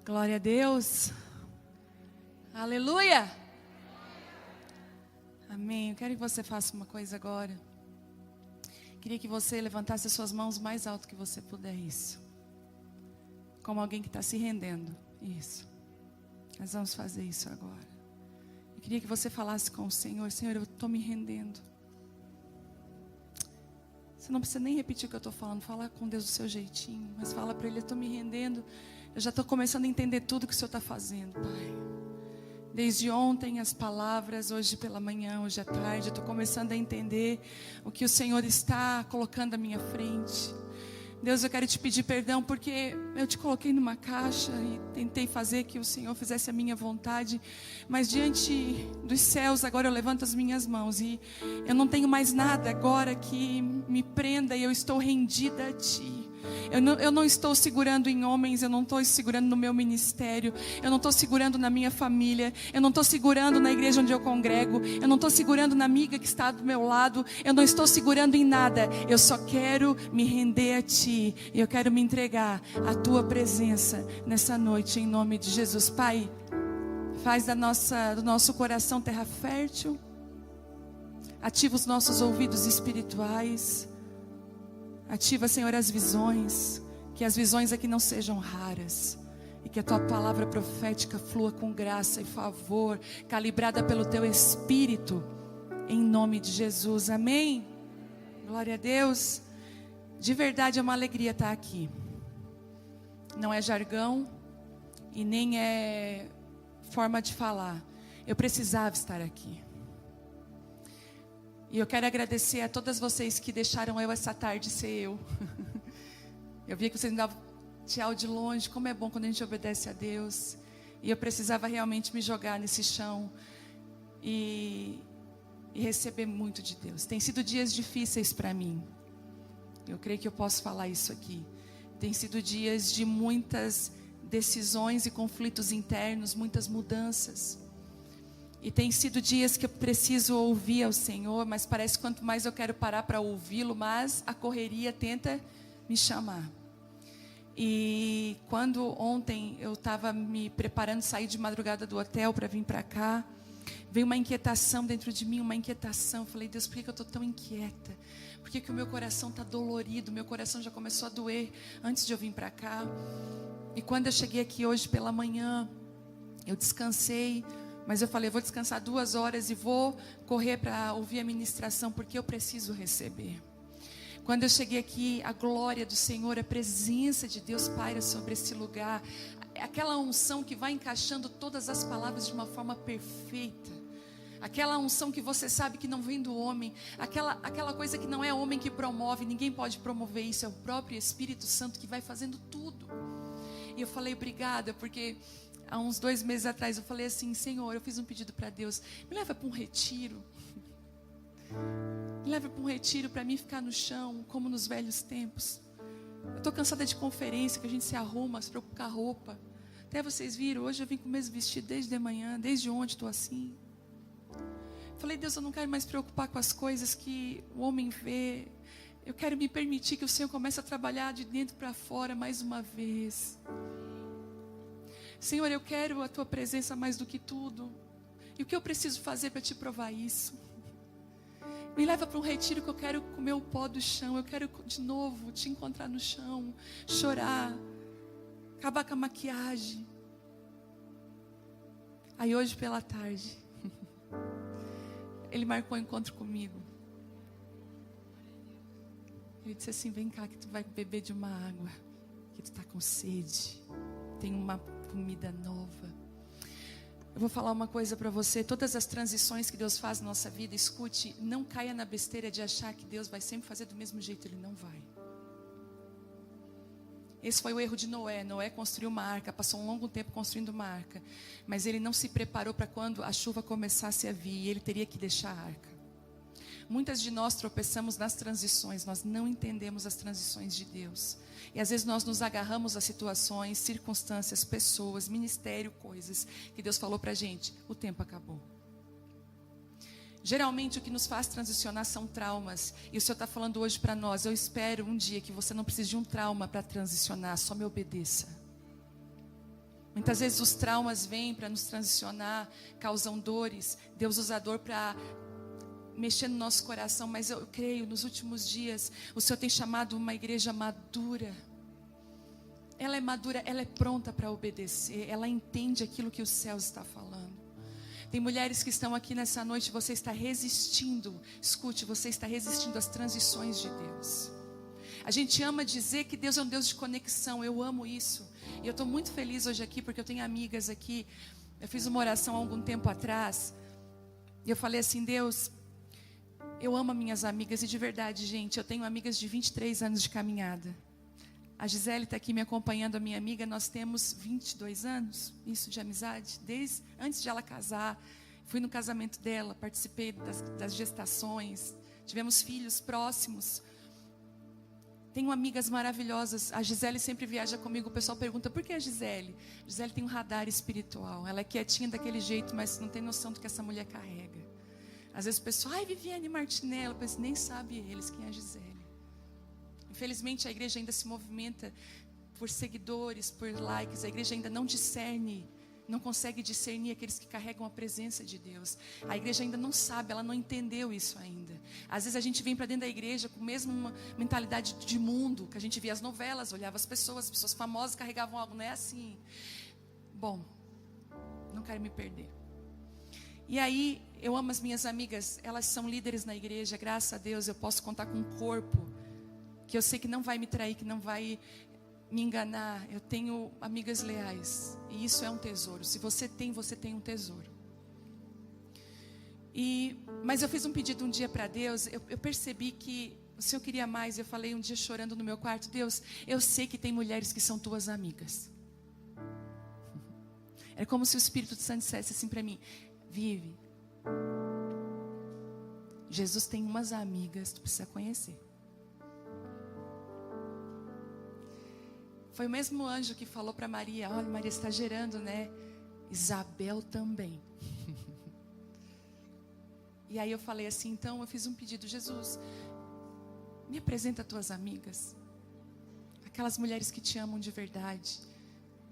Glória a Deus. Aleluia. Amém. Eu quero que você faça uma coisa agora. Queria que você levantasse as suas mãos mais alto que você puder. Isso. Como alguém que está se rendendo. Isso. Nós vamos fazer isso agora. Eu queria que você falasse com o Senhor. Senhor, eu estou me rendendo. Você não precisa nem repetir o que eu estou falando. Fala com Deus do seu jeitinho. Mas fala para Ele, eu estou me rendendo. Eu já estou começando a entender tudo que o Senhor está fazendo, Pai. Desde ontem as palavras, hoje pela manhã, hoje à tarde, eu estou começando a entender o que o Senhor está colocando à minha frente. Deus, eu quero te pedir perdão porque eu te coloquei numa caixa e tentei fazer que o Senhor fizesse a minha vontade. Mas diante dos céus agora eu levanto as minhas mãos e eu não tenho mais nada agora que me prenda e eu estou rendida a Ti. Eu não estou segurando em homens, eu não estou segurando no meu ministério, eu não estou segurando na minha família, eu não estou segurando na igreja onde eu congrego, eu não estou segurando na amiga que está do meu lado, eu não estou segurando em nada, eu só quero me render a Ti, e eu quero me entregar à Tua presença nessa noite, em nome de Jesus. Pai, faz do nosso coração terra fértil, ativa os nossos ouvidos espirituais. Ativa, Senhor, as visões, que as visões aqui não sejam raras, e que a Tua palavra profética flua com graça e favor, calibrada pelo Teu Espírito, em nome de Jesus, amém? Glória a Deus. De verdade é uma alegria estar aqui, não é jargão, e nem é forma de falar, eu precisava estar aqui. E eu quero agradecer a todas vocês que deixaram eu essa tarde ser eu. Eu via que vocês me davam tchau de longe. Como é bom quando a gente obedece a Deus. E eu precisava realmente me jogar nesse chão e receber muito de Deus. Tem sido dias difíceis para mim. Eu creio que eu posso falar isso aqui. Tem sido dias de muitas decisões e conflitos internos, muitas mudanças. E tem sido dias que eu preciso ouvir ao Senhor, mas parece que quanto mais eu quero parar para ouvi-lo, mais a correria tenta me chamar. E quando ontem eu estava me preparando, sair de madrugada do hotel para vir para cá, veio uma inquietação dentro de mim, uma inquietação. Eu falei, Deus, por que eu estou tão inquieta? Por que o meu coração está dolorido? Meu coração já começou a doer antes de eu vir para cá. E quando eu cheguei aqui hoje pela manhã, eu descansei. Mas eu falei, eu vou descansar 2 horas e vou correr para ouvir a ministração, porque eu preciso receber. Quando eu cheguei aqui, a glória do Senhor, a presença de Deus paira sobre esse lugar. Aquela unção que vai encaixando todas as palavras de uma forma perfeita. Aquela unção que você sabe que não vem do homem. Aquela coisa que não é homem que promove, ninguém pode promover isso. É o próprio Espírito Santo que vai fazendo tudo. E eu falei, obrigada, porque há uns 2 meses atrás eu falei assim, Senhor, eu fiz um pedido para Deus, me leva para um retiro. Me leva para um retiro para mim ficar no chão, como nos velhos tempos. Eu estou cansada de conferência, que a gente se arruma, se preocupa com a roupa. Até vocês viram, hoje eu vim com o mesmo vestido desde de manhã, desde ontem estou assim. Falei, Deus, eu não quero mais preocupar com as coisas que o homem vê. Eu quero me permitir que o Senhor comece a trabalhar de dentro para fora mais uma vez. Senhor, eu quero a Tua presença mais do que tudo. E o que eu preciso fazer para Te provar isso? Me leva para um retiro que eu quero comer o pó do chão. Eu quero de novo Te encontrar no chão, chorar, acabar com a maquiagem. Aí hoje pela tarde, Ele marcou um encontro comigo. Ele disse assim, vem cá que tu vai beber de uma água, que tu está com sede. Tem uma comida nova. Eu vou falar uma coisa para você. Todas as transições que Deus faz na nossa vida, escute, não caia na besteira de achar que Deus vai sempre fazer do mesmo jeito. Ele não vai. Esse foi o erro de Noé. Noé construiu uma arca, passou um longo tempo construindo uma arca, mas ele não se preparou para quando a chuva começasse a vir, ele teria que deixar a arca. Muitas de nós tropeçamos nas transições, nós não entendemos as transições de Deus. E às vezes nós nos agarramos a situações, circunstâncias, pessoas, ministério, coisas que Deus falou pra gente, o tempo acabou. Geralmente o que nos faz transicionar são traumas. E o Senhor está falando hoje para nós, eu espero um dia que você não precise de um trauma para transicionar, só me obedeça. Muitas vezes os traumas vêm para nos transicionar, causam dores. Deus usa a dor para mexer no nosso coração. Mas eu creio, nos últimos dias, o Senhor tem chamado uma igreja madura. Ela é madura, ela é pronta para obedecer. Ela entende aquilo que o céu está falando. Tem mulheres que estão aqui nessa noite, você está resistindo. Escute, você está resistindo às transições de Deus. A gente ama dizer que Deus é um Deus de conexão. Eu amo isso. E eu estou muito feliz hoje aqui, porque eu tenho amigas aqui. Eu fiz uma oração há algum tempo atrás. E eu falei assim, Deus, eu amo minhas amigas. E de verdade, gente, eu tenho amigas de 23 anos de caminhada. A Gisele está aqui me acompanhando, a minha amiga. Nós temos 22 anos, isso, de amizade. Desde antes de ela casar. Fui no casamento dela, participei das gestações. Tivemos filhos próximos. Tenho amigas maravilhosas. A Gisele sempre viaja comigo. O pessoal pergunta, por que a Gisele? A Gisele tem um radar espiritual. Ela é quietinha daquele jeito, mas não tem noção do que essa mulher carrega. Às vezes o pessoal, ai, Viviane Martinello. Eu penso, nem sabe eles quem é a Gisele. Infelizmente a igreja ainda se movimenta por seguidores, por likes. A igreja ainda não discerne, não consegue discernir aqueles que carregam a presença de Deus. A igreja ainda não sabe, ela não entendeu isso ainda. Às vezes a gente vem para dentro da igreja com mesmo uma mentalidade de mundo, que a gente via as novelas, olhava as pessoas famosas carregavam algo, não é assim. Bom, não quero me perder. E aí, eu amo as minhas amigas, elas são líderes na igreja, graças a Deus eu posso contar com um corpo, que eu sei que não vai me trair, que não vai me enganar. Eu tenho amigas leais, e isso é um tesouro. Se você tem um tesouro. Mas eu fiz um pedido um dia para Deus. Eu percebi que o Senhor queria mais. Eu falei um dia chorando no meu quarto, Deus, eu sei que tem mulheres que são tuas amigas. É como se o Espírito Santo dissesse assim para mim, Vive, Jesus tem umas amigas, tu precisa conhecer. Foi o mesmo anjo que falou para Maria, olha, Maria está gerando, né? Isabel também. E aí eu falei assim, então eu fiz um pedido, Jesus, me apresenta as tuas amigas. Aquelas mulheres que te amam de verdade,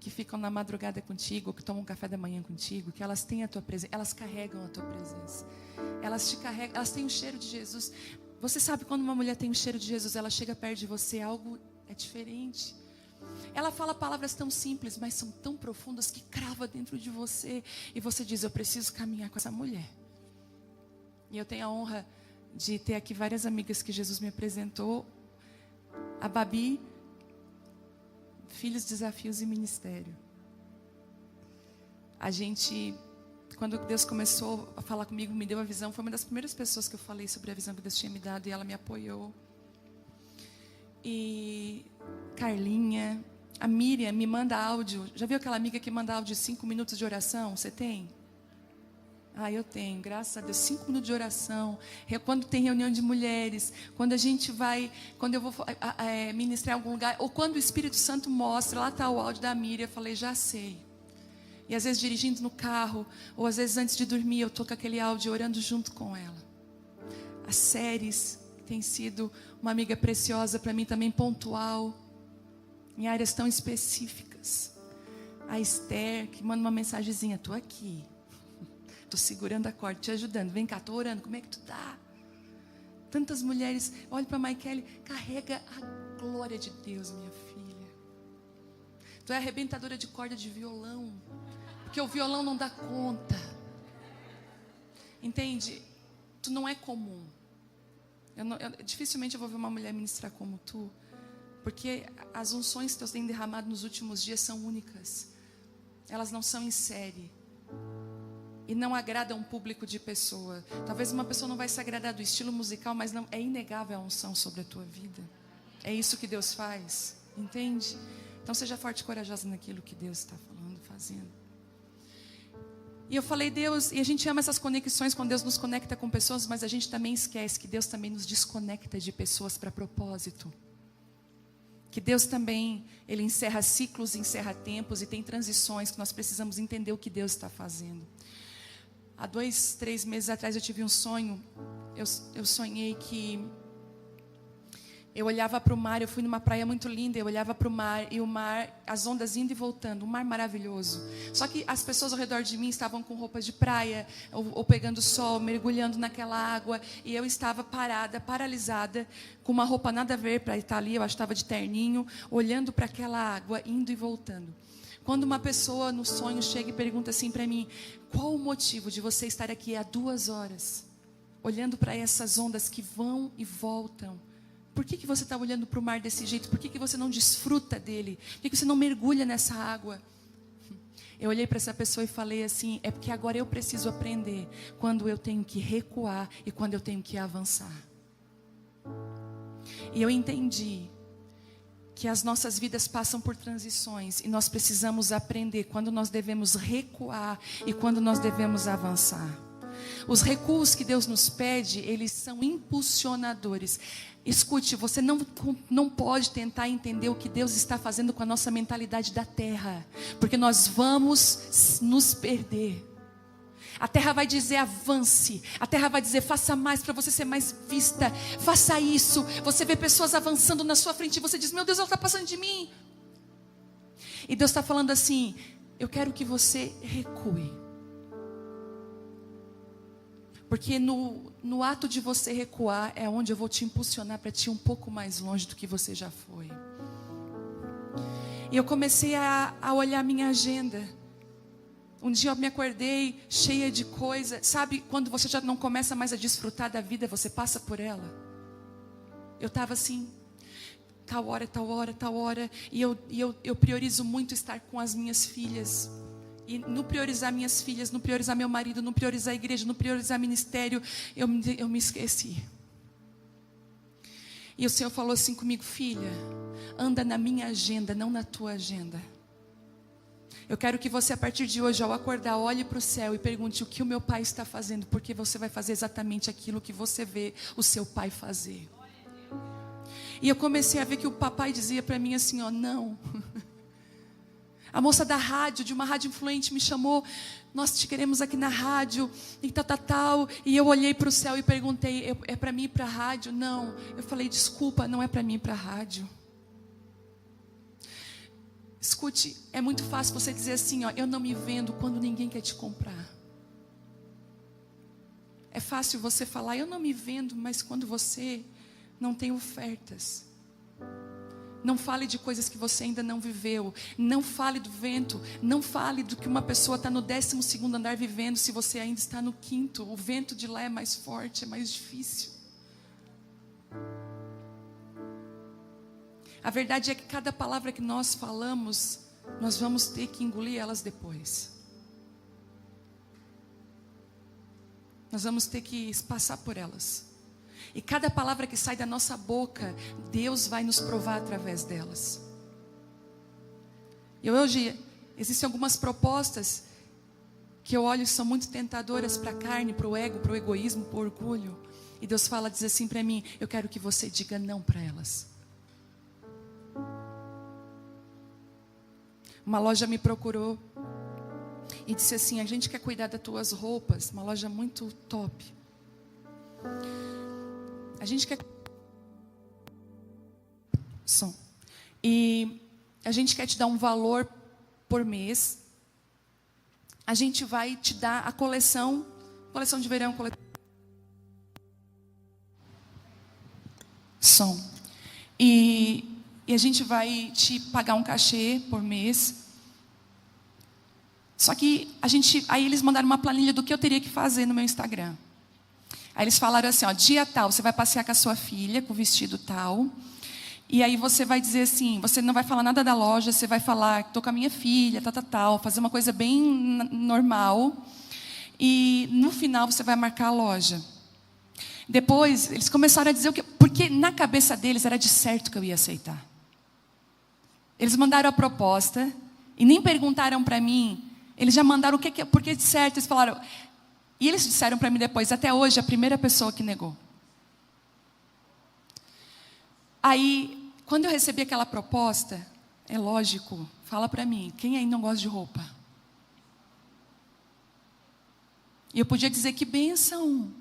que ficam na madrugada contigo, que tomam café da manhã contigo, que elas têm a tua presença, elas carregam a tua presença. Elas te carregam, elas têm o cheiro de Jesus. Você sabe quando uma mulher tem o cheiro de Jesus, ela chega perto de você, algo é diferente. Ela fala palavras tão simples, mas são tão profundas que crava dentro de você. E você diz, eu preciso caminhar com essa mulher. E eu tenho a honra de ter aqui várias amigas que Jesus me apresentou. A Babi, Filhos, Desafios e Ministério. A gente, quando Deus começou a falar comigo, me deu a visão, foi uma das primeiras pessoas que eu falei sobre a visão que Deus tinha me dado, e ela me apoiou. E Carlinha, a Miriam me manda áudio. Já viu aquela amiga que manda áudio de 5 minutos de oração? Você tem? Ah, eu tenho, graças a Deus, 5 minutos de oração. Quando tem reunião de mulheres, quando a gente vai, quando eu vou ministrar em algum lugar, ou quando o Espírito Santo mostra, lá está o áudio da Miriam, eu falei, já sei. E às vezes dirigindo no carro, ou às vezes antes de dormir, eu estou com aquele áudio orando junto com ela. As séries tem sido uma amiga preciosa para mim também, pontual, em áreas tão específicas. A Esther, que manda uma mensagenzinha, estou aqui, estou segurando a corda, te ajudando, vem cá, estou orando, como é que tu tá? Tantas mulheres, olha para a Maikele, carrega a glória de Deus, minha filha. Tu é arrebentadora de corda de violão, porque o violão não dá conta. Entende? Tu não é comum. Dificilmente eu vou ver uma mulher ministrar como tu, porque as unções que Deus tem derramado nos últimos dias são únicas. Elas não são em série e não agradam um público de pessoa. Talvez uma pessoa não vai se agradar do estilo musical, mas não, é inegável a unção sobre a tua vida. É isso que Deus faz, entende? Então seja forte e corajosa naquilo que Deus está falando, fazendo. E eu falei, Deus, e a gente ama essas conexões quando Deus nos conecta com pessoas, mas a gente também esquece que Deus também nos desconecta de pessoas para propósito. Que Deus também, Ele encerra ciclos, encerra tempos e tem transições que nós precisamos entender o que Deus está fazendo. Há 2, 3 meses atrás eu tive um sonho, eu sonhei que Eu olhava para o mar, eu fui numa praia muito linda, eu olhava para o mar, e o mar, as ondas indo e voltando, um mar maravilhoso. Só que as pessoas ao redor de mim estavam com roupas de praia, ou pegando sol, mergulhando naquela água, e eu estava parada, paralisada, com uma roupa nada a ver para estar ali, eu acho que estava de terninho, olhando para aquela água, indo e voltando. Quando uma pessoa no sonho chega e pergunta assim para mim: qual o motivo de você estar aqui há 2 horas, olhando para essas ondas que vão e voltam? Por que você está olhando para o mar desse jeito? Por que você não desfruta dele? Por que você não mergulha nessa água? Eu olhei para essa pessoa e falei assim: é porque agora eu preciso aprender quando eu tenho que recuar e quando eu tenho que avançar. E eu entendi que as nossas vidas passam por transições e nós precisamos aprender quando nós devemos recuar e quando nós devemos avançar. Os recuos que Deus nos pede, eles são impulsionadores. Escute, você não pode tentar entender o que Deus está fazendo com a nossa mentalidade da terra, porque nós vamos nos perder. A terra vai dizer avance, a terra vai dizer faça mais para você ser mais vista, faça isso. Você vê pessoas avançando na sua frente e você diz: meu Deus, ela está passando de mim. E Deus está falando assim: eu quero que você recue. Porque no ato de você recuar é onde eu vou te impulsionar para te ir um pouco mais longe do que você já foi. E eu comecei a olhar a minha agenda. Um dia eu me acordei cheia de coisa. Sabe quando você já não começa mais a desfrutar da vida, você passa por ela? Eu estava assim, tal hora, tal hora, tal hora. E eu priorizo muito estar com as minhas filhas. E no priorizar minhas filhas, no priorizar meu marido, no priorizar a igreja, no priorizar ministério, eu me esqueci. E o Senhor falou assim comigo: filha, anda na minha agenda, não na tua agenda. Eu quero que você, a partir de hoje, ao acordar, olhe para o céu e pergunte o que o meu pai está fazendo, porque você vai fazer exatamente aquilo que você vê o seu pai fazer. E eu comecei a ver que o papai dizia para mim assim: ó, não. A moça da rádio, de uma rádio influente, me chamou: nós te queremos aqui na rádio, e tal. E eu olhei para o céu e perguntei: é para mim ir para a rádio? Não. Eu falei: desculpa, não é para mim ir para a rádio. Escute, é muito fácil você dizer assim: ó, eu não me vendo quando ninguém quer te comprar. É fácil você falar: eu não me vendo, mas quando você não tem ofertas. Não fale de coisas que você ainda não viveu. Não fale do vento. Não fale do que uma pessoa está no 12º andar vivendo, se você ainda está no 5º. O vento de lá é mais forte, é mais difícil. A verdade é que cada palavra que nós falamos, nós vamos ter que engolir elas depois. Nós vamos ter que passar por elas. E cada palavra que sai da nossa boca, Deus vai nos provar através delas. E hoje, existem algumas propostas que eu olho e são muito tentadoras para a carne, para o ego, para o egoísmo, para o orgulho. E Deus diz assim para mim: eu quero que você diga não para elas. Uma loja me procurou e disse assim: a gente quer cuidar das tuas roupas. Uma loja muito top. A gente quer... E a gente quer te dar um valor por mês. A gente vai te dar a coleção de verão, E a gente vai te pagar um cachê por mês. Só que aí eles mandaram uma planilha do que eu teria que fazer no meu Instagram. Aí eles falaram assim: ó, dia tal, você vai passear com a sua filha, com o vestido tal. E aí você vai dizer assim, você não vai falar nada da loja, você vai falar: estou com a minha filha, tal, fazer uma coisa bem normal. E no final você vai marcar a loja. Depois eles começaram a dizer o que, porque na cabeça deles era de certo que eu ia aceitar. Eles mandaram a proposta e nem perguntaram para mim. Eles já mandaram porque de certo eles falaram. E eles disseram para mim depois: até hoje a primeira pessoa que negou. Aí, quando eu recebi aquela proposta, é lógico, fala para mim, quem aí não gosta de roupa? E eu podia dizer: que bênção,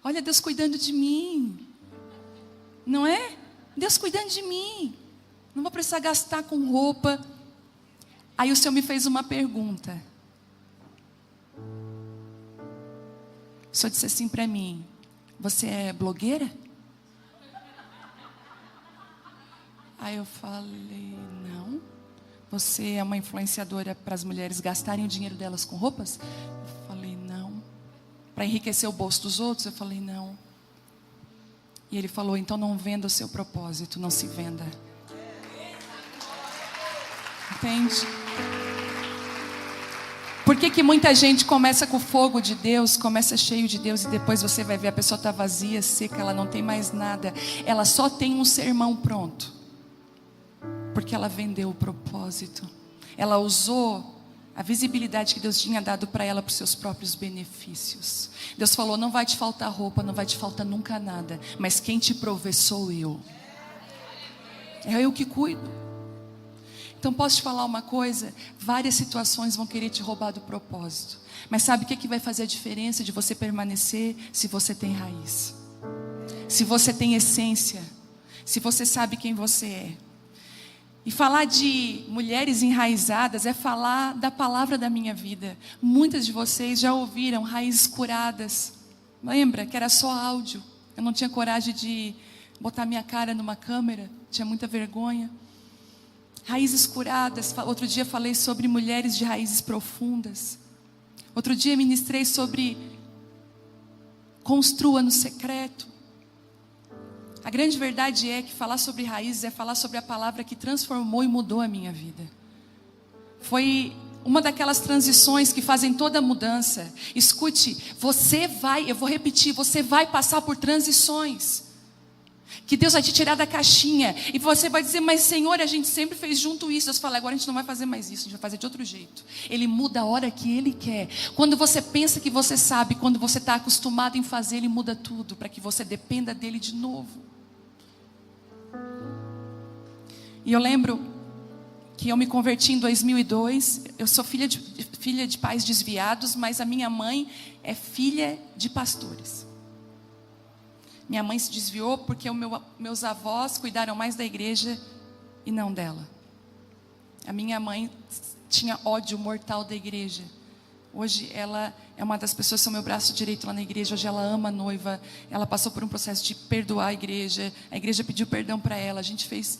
olha Deus cuidando de mim, não é? Deus cuidando de mim. Não vou precisar gastar com roupa. Aí o Senhor me fez uma pergunta. O Senhor disse assim para mim: você é blogueira? Aí eu falei: não. Você é uma influenciadora para as mulheres gastarem o dinheiro delas com roupas? Eu falei: não. Para enriquecer o bolso dos outros? Eu falei: não. E ele falou: então não venda o seu propósito, não se venda. Entende? Por que muita gente começa com o fogo de Deus, começa cheio de Deus, e depois você vai ver a pessoa está vazia, seca, ela não tem mais nada, ela só tem um sermão pronto, porque ela vendeu o propósito, ela usou a visibilidade que Deus tinha dado para ela, para os seus próprios benefícios. Deus falou: não vai te faltar roupa, não vai te faltar nunca nada, mas quem te provê sou eu, é eu que cuido. Então posso te falar uma coisa, várias situações vão querer te roubar do propósito, mas sabe o que vai fazer a diferença de você permanecer? Se você tem raiz, se você tem essência, se você sabe quem você é. E falar de mulheres enraizadas é falar da palavra da minha vida. Muitas de vocês já ouviram raízes curadas. Lembra que era só áudio, eu não tinha coragem de botar minha cara numa câmera, tinha muita vergonha. Raízes curadas. Outro dia falei sobre mulheres de raízes profundas. Outro dia ministrei sobre construa no secreto. A grande verdade é que falar sobre raízes é falar sobre a palavra que transformou e mudou a minha vida. Foi uma daquelas transições que fazem toda a mudança. Escute, eu vou repetir, você vai passar por transições. Que Deus vai te tirar da caixinha. E você vai dizer: mas Senhor, a gente sempre fez junto isso. Deus fala: agora a gente não vai fazer mais isso, a gente vai fazer de outro jeito. Ele muda a hora que Ele quer. Quando você pensa que você sabe, quando você está acostumado em fazer, Ele muda tudo, para que você dependa dEle de novo. E eu lembro que eu me converti em 2002. Eu sou filha de pais desviados, mas a minha mãe é filha de pastores. Minha mãe se desviou porque meus avós cuidaram mais da igreja e não dela. A minha mãe tinha ódio mortal da igreja. Hoje ela é uma das pessoas que são meu braço direito lá na igreja. Hoje ela ama a noiva. Ela passou por um processo de perdoar a igreja pediu perdão para ela. A gente fez.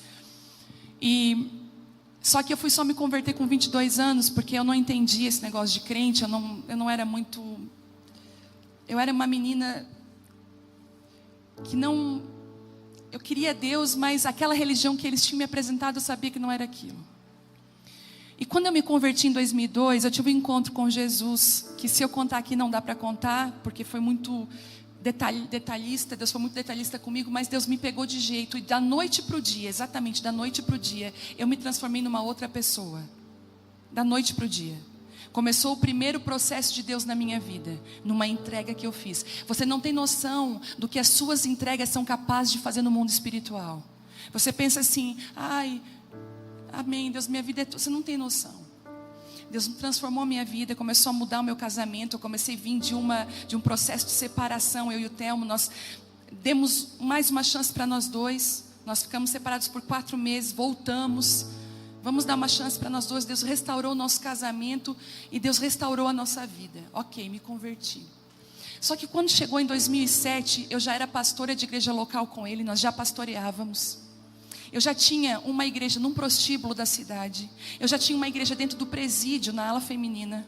Só que eu fui só me converter com 22 anos, porque eu não entendia esse negócio de crente. Eu não era muito... Eu era uma menina que não... Eu queria Deus, mas aquela religião que eles tinham me apresentado, eu sabia que não era aquilo. E quando eu me converti em 2002, eu tive um encontro com Jesus, que se eu contar aqui não dá para contar, porque foi muito detalhista, Deus foi muito detalhista comigo, mas Deus me pegou de jeito, e da noite para o dia, exatamente da noite para o dia, eu me transformei numa outra pessoa. Da noite para o dia. Começou o primeiro processo de Deus na minha vida, numa entrega que eu fiz. Você não tem noção do que as suas entregas são capazes de fazer no mundo espiritual. Você pensa assim: ai, amém, Deus, minha vida é... Você não tem noção. Deus transformou a minha vida, começou a mudar o meu casamento. Eu comecei a vir de um processo de separação. Eu e o Telmo, nós demos mais uma chance para nós dois. Nós ficamos separados por 4 meses, voltamos. Vamos dar uma chance para nós dois. Deus restaurou o nosso casamento e Deus restaurou a nossa vida. Ok, me converti. Só que quando chegou em 2007, eu já era pastora de igreja local com ele, nós já pastoreávamos. Eu já tinha uma igreja num prostíbulo da cidade. Eu já tinha uma igreja dentro do presídio, na ala feminina.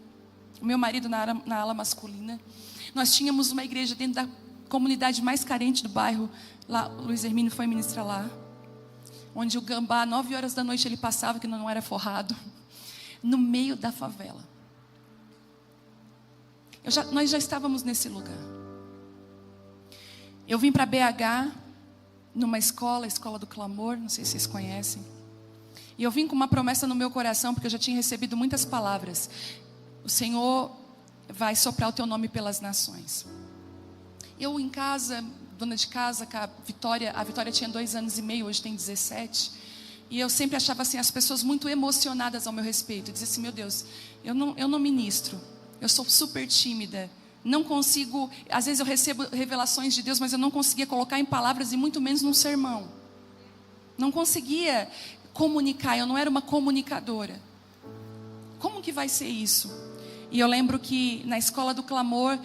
O meu marido na ala masculina. Nós tínhamos uma igreja dentro da comunidade mais carente do bairro. Lá, o Luiz Hermínio foi ministrar lá. Onde o gambá, 9 horas da noite, ele passava, que não era forrado. No meio da favela. Nós já estávamos nesse lugar. Eu vim para BH, numa escola, a Escola do Clamor, não sei se vocês conhecem. E eu vim com uma promessa no meu coração, porque eu já tinha recebido muitas palavras. O Senhor vai soprar o teu nome pelas nações. Eu em casa, dona de casa, com a Vitória tinha 2 anos e meio, hoje tem 17. E eu sempre achava assim, as pessoas muito emocionadas ao meu respeito. Eu dizia assim: meu Deus, eu não ministro, eu sou super tímida. Não consigo, às vezes eu recebo revelações de Deus, mas eu não conseguia colocar em palavras e muito menos num sermão. Não conseguia comunicar, eu não era uma comunicadora. Como que vai ser isso? E eu lembro que na escola do clamor,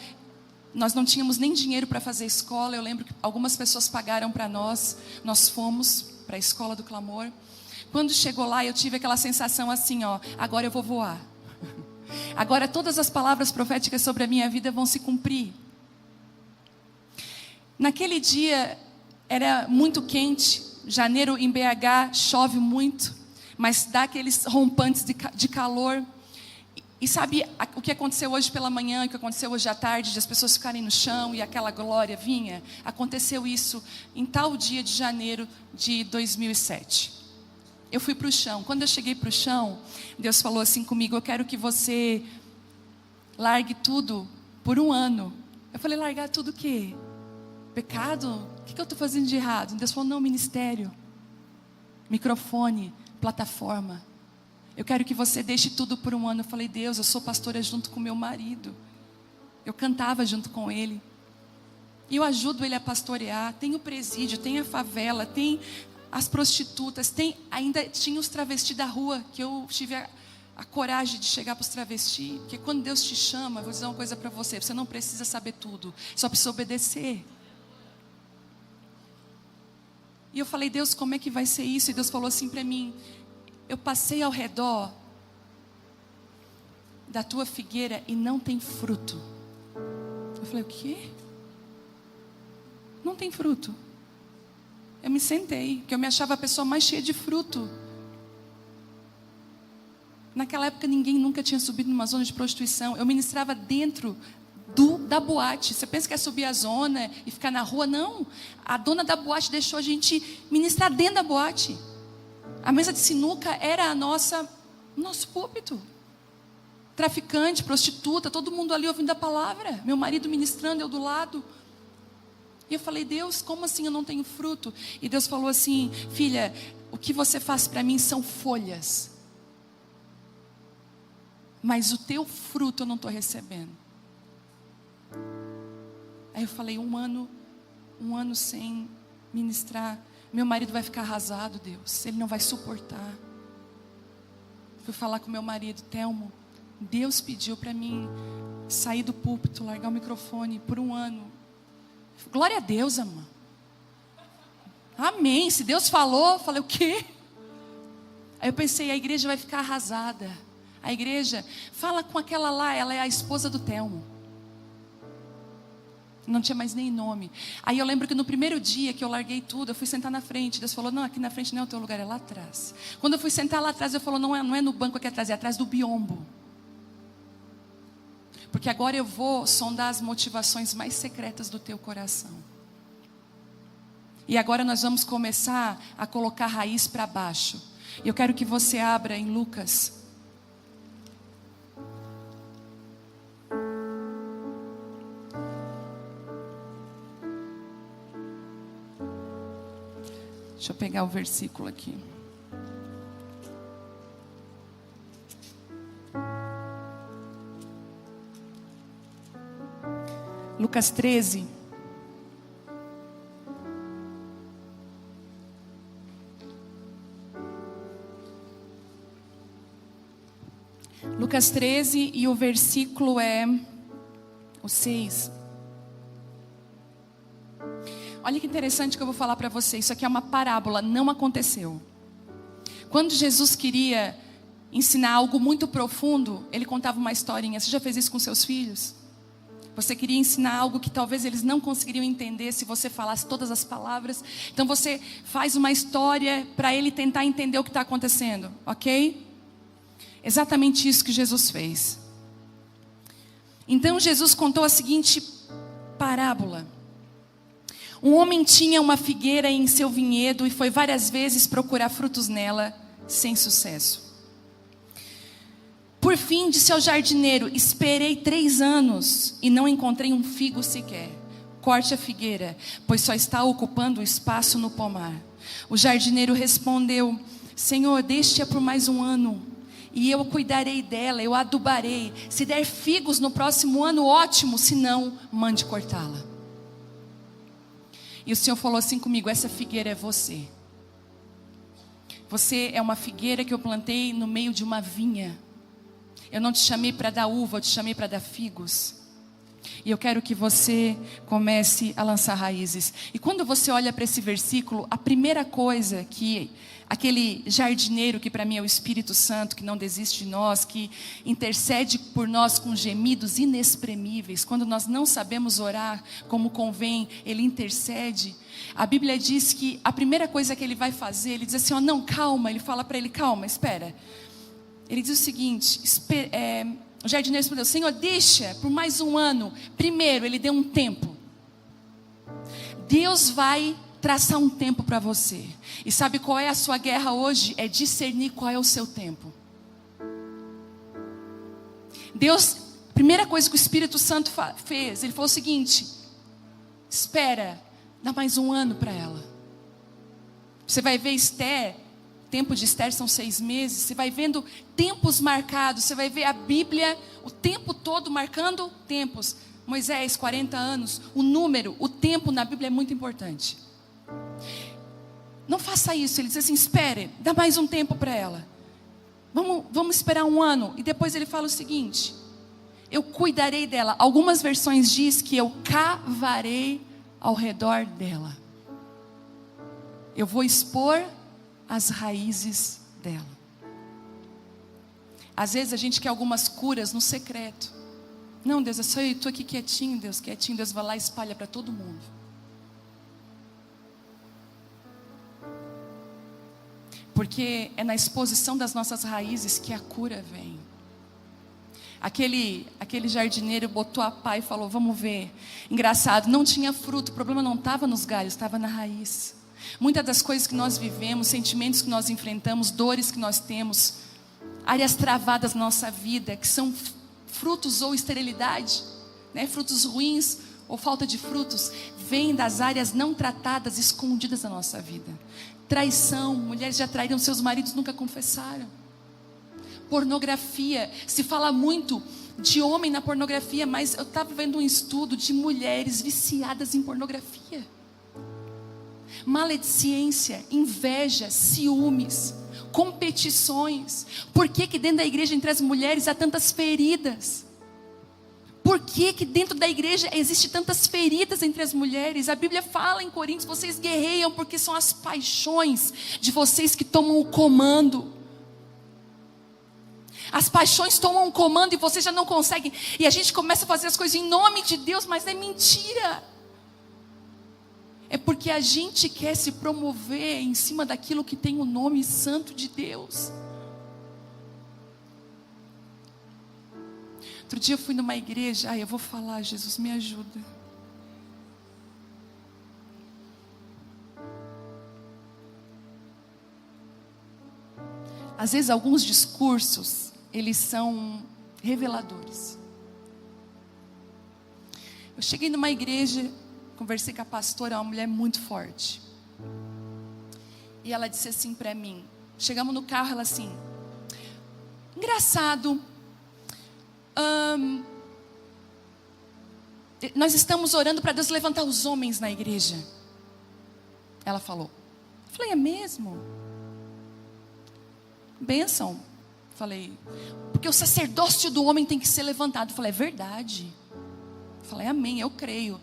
nós não tínhamos nem dinheiro para fazer escola. Eu lembro que algumas pessoas pagaram para nós. Nós fomos para a escola do clamor. Quando chegou lá, eu tive aquela sensação assim, ó, agora eu vou voar. Agora todas as palavras proféticas sobre a minha vida vão se cumprir. Naquele dia, era muito quente. Janeiro em BH chove muito, mas dá aqueles rompantes de calor. E sabe o que aconteceu hoje pela manhã, o que aconteceu hoje à tarde, de as pessoas ficarem no chão e aquela glória vinha? Aconteceu isso em tal dia de janeiro de 2007. Eu fui para o chão. Quando eu cheguei para o chão, Deus falou assim comigo: eu quero que você largue tudo por 1 ano. Eu falei: largar tudo o quê? Pecado? O que eu estou fazendo de errado? Deus falou: não, ministério, microfone, plataforma. Eu quero que você deixe tudo por 1 ano. Eu falei: Deus, eu sou pastora junto com meu marido. Eu cantava junto com ele. E eu ajudo ele a pastorear. Tem o presídio, tem a favela, tem as prostitutas, ainda tinha os travestis da rua, que eu tive a coragem de chegar para os travestis. Porque quando Deus te chama, eu vou dizer uma coisa para você: você não precisa saber tudo, só precisa obedecer. E eu falei: Deus, como é que vai ser isso? E Deus falou assim para mim: eu passei ao redor da tua figueira e não tem fruto. Eu falei: o quê? Não tem fruto. Eu me sentei, porque eu me achava a pessoa mais cheia de fruto. Naquela época ninguém nunca tinha subido numa zona de prostituição. Eu ministrava dentro da boate. Você pensa que é subir a zona e ficar na rua? Não. A dona da boate deixou a gente ministrar dentro da boate. A mesa de sinuca era nosso púlpito. Traficante, prostituta, todo mundo ali ouvindo a palavra. Meu marido ministrando, eu do lado. E eu falei: Deus, como assim eu não tenho fruto? E Deus falou assim: filha, o que você faz para mim são folhas, mas o teu fruto eu não estou recebendo. Aí eu falei: 1 ano sem ministrar, meu marido vai ficar arrasado, Deus, ele não vai suportar. Fui falar com meu marido: Telmo, Deus pediu para mim sair do púlpito, largar o microfone por 1 ano. Glória a Deus, amor. Amém. Se Deus falou, eu falei: o quê? Aí eu pensei: a igreja vai ficar arrasada. A igreja, fala com aquela lá, ela é a esposa do Telmo. Não tinha mais nem nome. Aí eu lembro que no primeiro dia que eu larguei tudo, eu fui sentar na frente. Deus falou: não, aqui na frente não é o teu lugar, é lá atrás. Quando eu fui sentar lá atrás, Ele falou: não é no banco aqui atrás, é atrás do biombo. Porque agora eu vou sondar as motivações mais secretas do teu coração. E agora nós vamos começar a colocar raiz para baixo. Eu quero que você abra em Lucas. Deixa eu pegar o versículo aqui. Lucas 13. Lucas 13 e o versículo é o 6. Olha que interessante que eu vou falar para você. Isso aqui é uma parábola, não aconteceu. Quando Jesus queria ensinar algo muito profundo, Ele contava uma historinha. Você já fez isso com seus filhos? Você queria ensinar algo que talvez eles não conseguiriam entender se você falasse todas as palavras. Então você faz uma história para ele tentar entender o que está acontecendo, ok? Exatamente isso que Jesus fez. Então Jesus contou a seguinte parábola. Um homem tinha uma figueira em seu vinhedo e foi várias vezes procurar frutos nela, sem sucesso. Por fim, disse ao jardineiro: esperei 3 anos e não encontrei um figo sequer. Corte a figueira, pois só está ocupando o espaço no pomar. O jardineiro respondeu: Senhor, deixe-a por mais 1 ano, e eu cuidarei dela, eu adubarei. Se der figos no próximo ano, ótimo, se não, mande cortá-la. E o Senhor falou assim comigo: essa figueira é você. Você é uma figueira que eu plantei no meio de uma vinha. Eu não te chamei para dar uva, eu te chamei para dar figos. E eu quero que você comece a lançar raízes. E quando você olha para esse versículo, a primeira coisa que aquele jardineiro, que para mim é o Espírito Santo, que não desiste de nós, que intercede por nós com gemidos inexprimíveis, quando nós não sabemos orar como convém, ele intercede. A Bíblia diz que a primeira coisa que ele vai fazer, ele diz assim, ó, não, calma. Ele fala para ele, calma, espera. Ele diz o seguinte, o jardineiro respondeu, Senhor, deixa por mais um ano. Primeiro, ele deu um tempo. Deus vai traçar um tempo para você. E sabe qual é a sua guerra hoje? É discernir qual é o seu tempo. Deus, primeira coisa que o Espírito Santo fez, ele falou o seguinte, espera, dá mais um ano para ela. Você vai ver Esther, tempo de Esther são 6 meses, você vai vendo tempos marcados, você vai ver a Bíblia o tempo todo marcando tempos. Moisés, 40 anos, o número, o tempo na Bíblia é muito importante. Não faça isso, ele diz assim, espere, dá mais um tempo para ela. Vamos esperar um ano. E depois ele fala o seguinte, eu cuidarei dela. Algumas versões diz que eu cavarei ao redor dela. Eu vou expor as raízes dela. Às vezes a gente quer algumas curas no secreto. Não, Deus, eu estou aqui quietinho, Deus, quietinho. Deus vai lá e espalha para todo mundo. Porque é na exposição das nossas raízes que a cura vem. Aquele jardineiro botou a pá e falou, vamos ver. Engraçado, não tinha fruto, o problema não estava nos galhos, estava na raiz. Muitas das coisas que nós vivemos, sentimentos que nós enfrentamos, dores que nós temos, áreas travadas na nossa vida, que são frutos ou esterilidade, né? Frutos ruins ou falta de frutos, vêm das áreas não tratadas, escondidas da nossa vida. Traição, mulheres já traíram seus maridos, nunca confessaram. Pornografia, se fala muito de homem na pornografia, mas eu estava vendo um estudo de mulheres viciadas em pornografia. Maledicência, inveja, ciúmes, competições. Por que dentro da igreja, entre as mulheres, há tantas feridas? Por que dentro da igreja existe tantas feridas entre as mulheres? A Bíblia fala em Coríntios, vocês guerreiam porque são as paixões de vocês que tomam o comando. As paixões tomam o comando e vocês já não conseguem. E a gente começa a fazer as coisas em nome de Deus, mas é mentira. É porque a gente quer se promover em cima daquilo que tem o nome santo de Deus. Outro dia eu fui numa igreja, eu vou falar, Jesus me ajuda. Às vezes alguns discursos, eles são reveladores. Eu cheguei numa igreja, conversei com a pastora, uma mulher muito forte. E ela disse assim para mim, chegamos no carro, ela assim, engraçado, nós estamos orando para Deus levantar os homens na igreja. Ela falou. Eu falei, é mesmo? Bênção. Falei, porque o sacerdócio do homem tem que ser levantado. Eu falei, é verdade. Eu falei, amém, eu creio.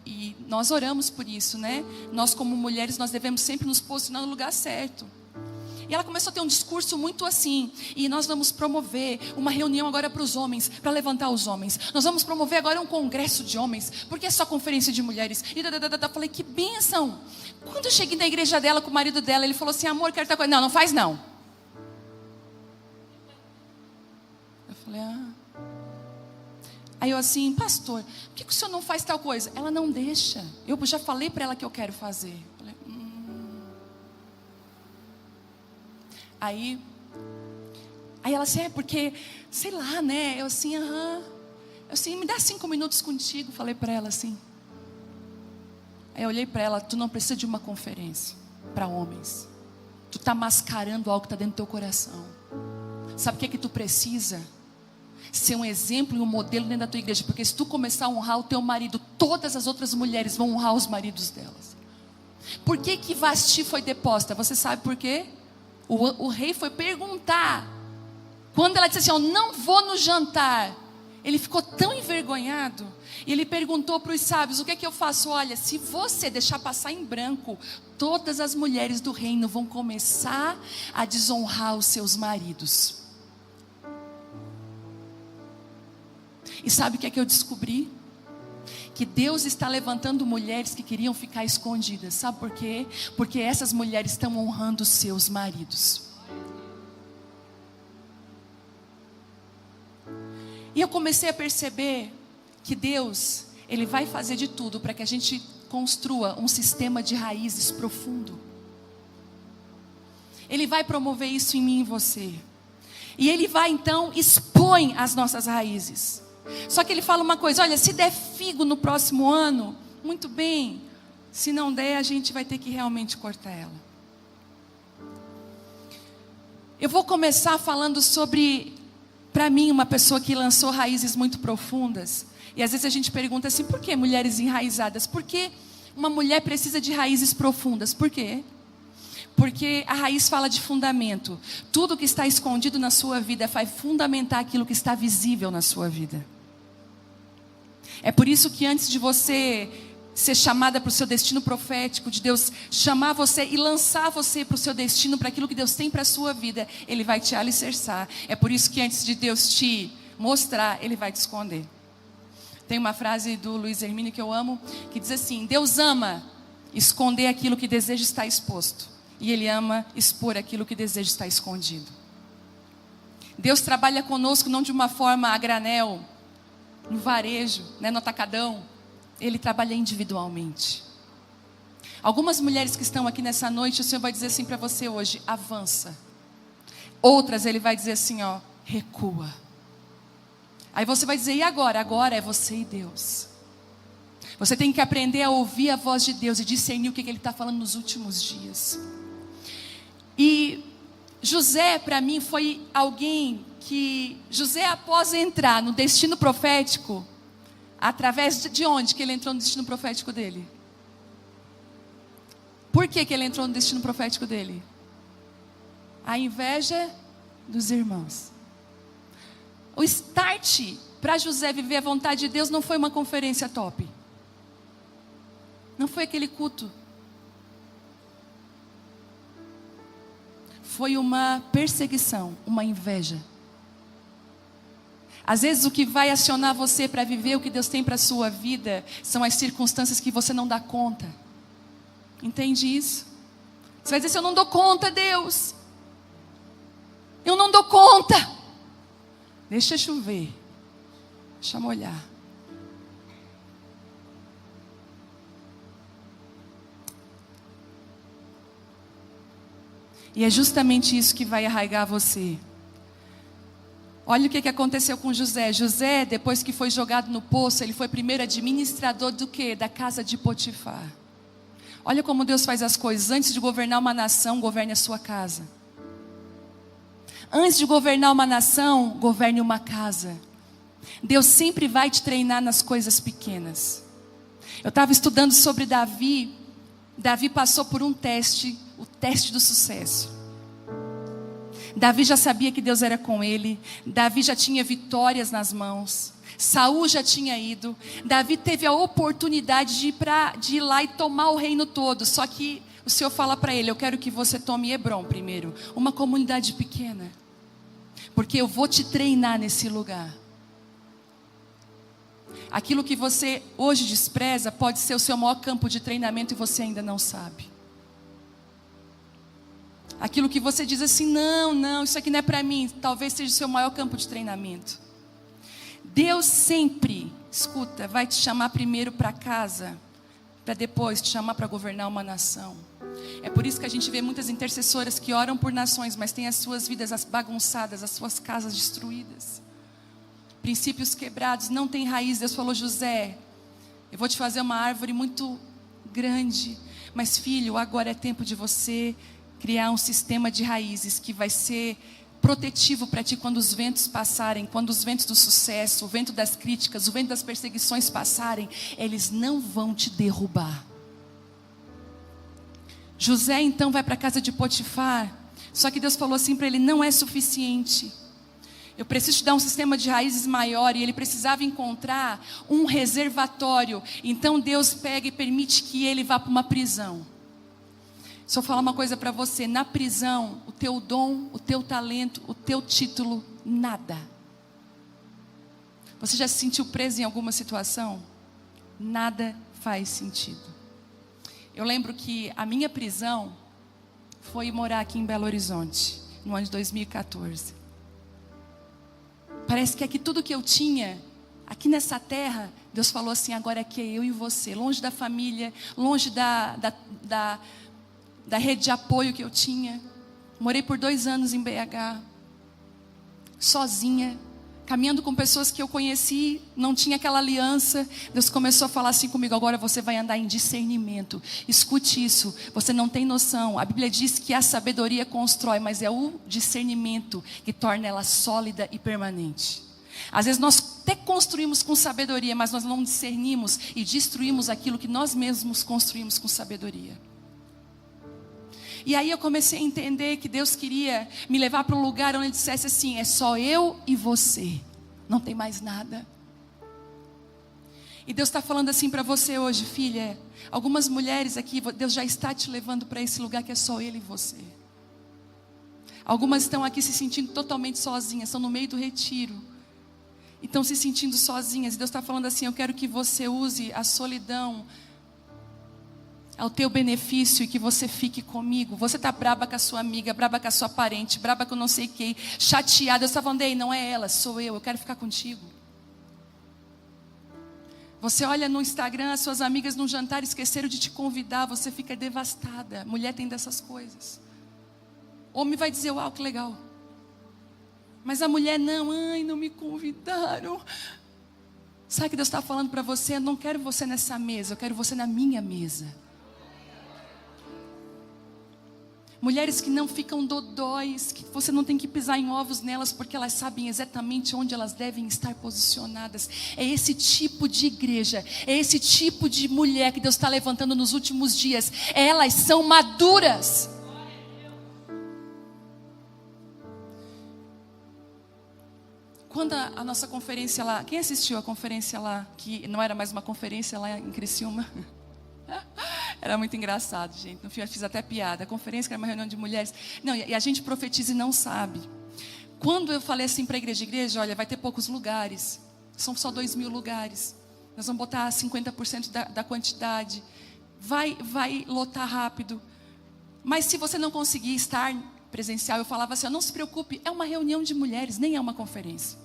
E nós oramos por isso, né? Nós como mulheres, nós devemos sempre nos posicionar no lugar certo. E ela começou a ter um discurso muito assim, e nós vamos promover uma reunião agora para os homens, para levantar os homens. Nós vamos promover agora um congresso de homens, porque é só conferência de mulheres. E falei, que bênção. Quando eu cheguei na igreja dela com o marido dela, ele falou assim, amor, quero estar com ela. Não faz não. Eu falei, Aí eu assim, pastor, por que o senhor não faz tal coisa? Ela não deixa. Eu já falei para ela que eu quero fazer. Falei, Aí ela assim, porque, sei lá, né? Eu assim, Eu assim, me dá 5 minutos contigo. Falei para ela assim. Aí eu olhei para ela, tu não precisa de uma conferência para homens. Tu está mascarando algo que está dentro do teu coração. Sabe o que tu precisa? Ser um exemplo e um modelo dentro da tua igreja. Porque se tu começar a honrar o teu marido, todas as outras mulheres vão honrar os maridos delas. Por que Vasti foi deposta? Você sabe por quê? O rei foi perguntar. Quando ela disse assim, eu não vou no jantar, ele ficou tão envergonhado. E ele perguntou para os sábios, o que é que eu faço? Olha, se você deixar passar em branco, todas as mulheres do reino vão começar a desonrar os seus maridos. E sabe o que é que eu descobri? Que Deus está levantando mulheres que queriam ficar escondidas. Sabe por quê? Porque essas mulheres estão honrando os seus maridos. E eu comecei a perceber que Deus, Ele vai fazer de tudo para que a gente construa um sistema de raízes profundo. Ele vai promover isso em mim e em você. E Ele vai então expõe as nossas raízes. Só que Ele fala uma coisa, olha, se der figo no próximo ano, muito bem. Se não der, a gente vai ter que realmente cortar ela. Eu vou começar falando sobre, para mim, uma pessoa que lançou raízes muito profundas. E às vezes a gente pergunta assim, por que mulheres enraizadas? Por que uma mulher precisa de raízes profundas? Por quê? Porque a raiz fala de fundamento. Tudo que está escondido na sua vida vai fundamentar aquilo que está visível na sua vida. É por isso que antes de você ser chamada para o seu destino profético, de Deus chamar você e lançar você para o seu destino, para aquilo que Deus tem para a sua vida, Ele vai te alicerçar. É por isso que antes de Deus te mostrar, Ele vai te esconder. Tem uma frase do Luiz Hermínio que eu amo, que diz assim, Deus ama esconder aquilo que deseja estar exposto. E Ele ama expor aquilo que deseja estar escondido. Deus trabalha conosco não de uma forma a granel, no varejo, no atacadão. Ele trabalha individualmente. Algumas mulheres que estão aqui nessa noite, o Senhor vai dizer assim para você hoje, avança. Outras Ele vai dizer assim, recua. Aí você vai dizer, e agora? Agora é você e Deus. Você tem que aprender a ouvir a voz de Deus e discernir o que Ele está falando nos últimos dias. E José, para mim, foi alguém que... José, após entrar no destino profético, através de onde que ele entrou no destino profético dele? Por que ele entrou no destino profético dele? A inveja dos irmãos. O start para José viver a vontade de Deus não foi uma conferência top. Não foi aquele culto. Foi uma perseguição, uma inveja. Às vezes o que vai acionar você para viver o que Deus tem para a sua vida são as circunstâncias que você não dá conta. Entende isso? Você vai dizer assim, eu não dou conta, Deus. Eu não dou conta. Deixa chover. Deixa molhar. E é justamente isso que vai arraigar você. Olha o que aconteceu com José. José, depois que foi jogado no poço, ele foi primeiro administrador do quê? Da casa de Potifar. Olha como Deus faz as coisas. Antes de governar uma nação, governe a sua casa. Antes de governar uma nação, governe uma casa. Deus sempre vai te treinar nas coisas pequenas. Eu estava estudando sobre Davi. Davi passou por um teste, o teste do sucesso. Davi já sabia que Deus era com ele. Davi já tinha vitórias nas mãos. Saul já tinha ido. Davi teve a oportunidade de ir lá e tomar o reino todo. Só que o Senhor fala para ele, eu quero que você tome Hebrom primeiro. Uma comunidade pequena. Porque eu vou te treinar nesse lugar. Aquilo que você hoje despreza pode ser o seu maior campo de treinamento e você ainda não sabe. Aquilo que você diz assim, não, isso aqui não é para mim, talvez seja o seu maior campo de treinamento. Deus sempre, escuta, vai te chamar primeiro para casa, para depois te chamar para governar uma nação. É por isso que a gente vê muitas intercessoras que oram por nações, mas têm as suas vidas bagunçadas, as suas casas destruídas. Princípios quebrados, não tem raiz. Deus falou, José, eu vou te fazer uma árvore muito grande, mas filho, agora é tempo de você criar um sistema de raízes que vai ser protetivo para ti quando os ventos passarem, quando os ventos do sucesso, o vento das críticas, o vento das perseguições passarem, eles não vão te derrubar. José então vai para a casa de Potifar, Só que Deus falou assim para ele: não é suficiente. Eu preciso te dar um sistema de raízes maior. E ele precisava encontrar um reservatório. Então Deus pega e permite que ele vá para uma prisão. Se eu falar uma coisa para você: na prisão, o teu dom, o teu talento, o teu título, nada. Você já se sentiu preso em alguma situação? Nada faz sentido. Eu lembro que a minha prisão foi morar aqui em Belo Horizonte, no ano de 2014. Parece que aqui tudo que eu tinha, aqui nessa terra, Deus falou assim: agora aqui é eu e você, longe da família, longe da rede de apoio que eu tinha. Morei por 2 anos em BH, sozinha, caminhando com pessoas que eu conheci, não tinha aquela aliança. Deus começou a falar assim comigo: agora você vai andar em discernimento. Escute isso, você não tem noção. A Bíblia diz que a sabedoria constrói, mas é o discernimento que torna ela sólida e permanente. Às vezes nós até construímos com sabedoria, mas nós não discernimos e destruímos aquilo que nós mesmos construímos com sabedoria. E aí eu comecei a entender que Deus queria me levar para um lugar onde Ele dissesse assim: é só eu e você, não tem mais nada. E Deus está falando assim para você hoje: filha, algumas mulheres aqui, Deus já está te levando para esse lugar que é só Ele e você. Algumas estão aqui se sentindo totalmente sozinhas, estão no meio do retiro, e estão se sentindo sozinhas. E Deus está falando assim: eu quero que você use a solidão ao teu benefício e que você fique comigo. Você está braba com a sua amiga, braba com a sua parente, braba com não sei quem, chateada. Deus está falando: ei, não é ela, sou eu quero ficar contigo. Você olha no Instagram, as suas amigas num jantar esqueceram de te convidar, você fica devastada. Mulher tem dessas coisas. Homem vai dizer: uau, que legal. Mas a mulher não: ai, não me convidaram. Sabe o que Deus está falando para você? Eu não quero você nessa mesa, eu quero você na minha mesa. Mulheres que não ficam dodóis, que você não tem que pisar em ovos nelas, porque elas sabem exatamente onde elas devem estar posicionadas. É esse tipo de igreja, é esse tipo de mulher que Deus está levantando nos últimos dias. Elas são maduras. Quando a nossa conferência lá, quem assistiu a conferência lá, que não era mais uma conferência lá em Criciúma? Era muito engraçado, gente. No fim eu fiz até piada. A conferência, que era uma reunião de mulheres. Não, e a gente profetiza e não sabe. Quando eu falei assim para a igreja: olha, vai ter poucos lugares. São só 2.000 lugares. Nós vamos botar 50% da quantidade. Vai lotar rápido. Mas se você não conseguir estar presencial, eu falava assim: não se preocupe, é uma reunião de mulheres, nem é uma conferência.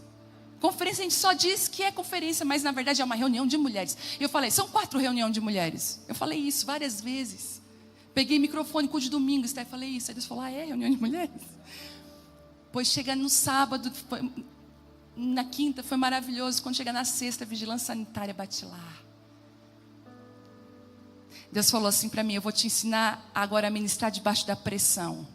Conferência a gente só diz que é conferência, mas na verdade é uma reunião de mulheres. E eu falei: são 4 reuniões de mulheres. Eu falei isso várias vezes. Peguei microfone, culto de domingo, e falei isso. Aí Deus falou: é reunião de mulheres? Pois chega no sábado, na quinta foi maravilhoso. Quando chega na sexta, a vigilância sanitária bate lá. Deus falou assim para mim: eu vou te ensinar agora a ministrar debaixo da pressão.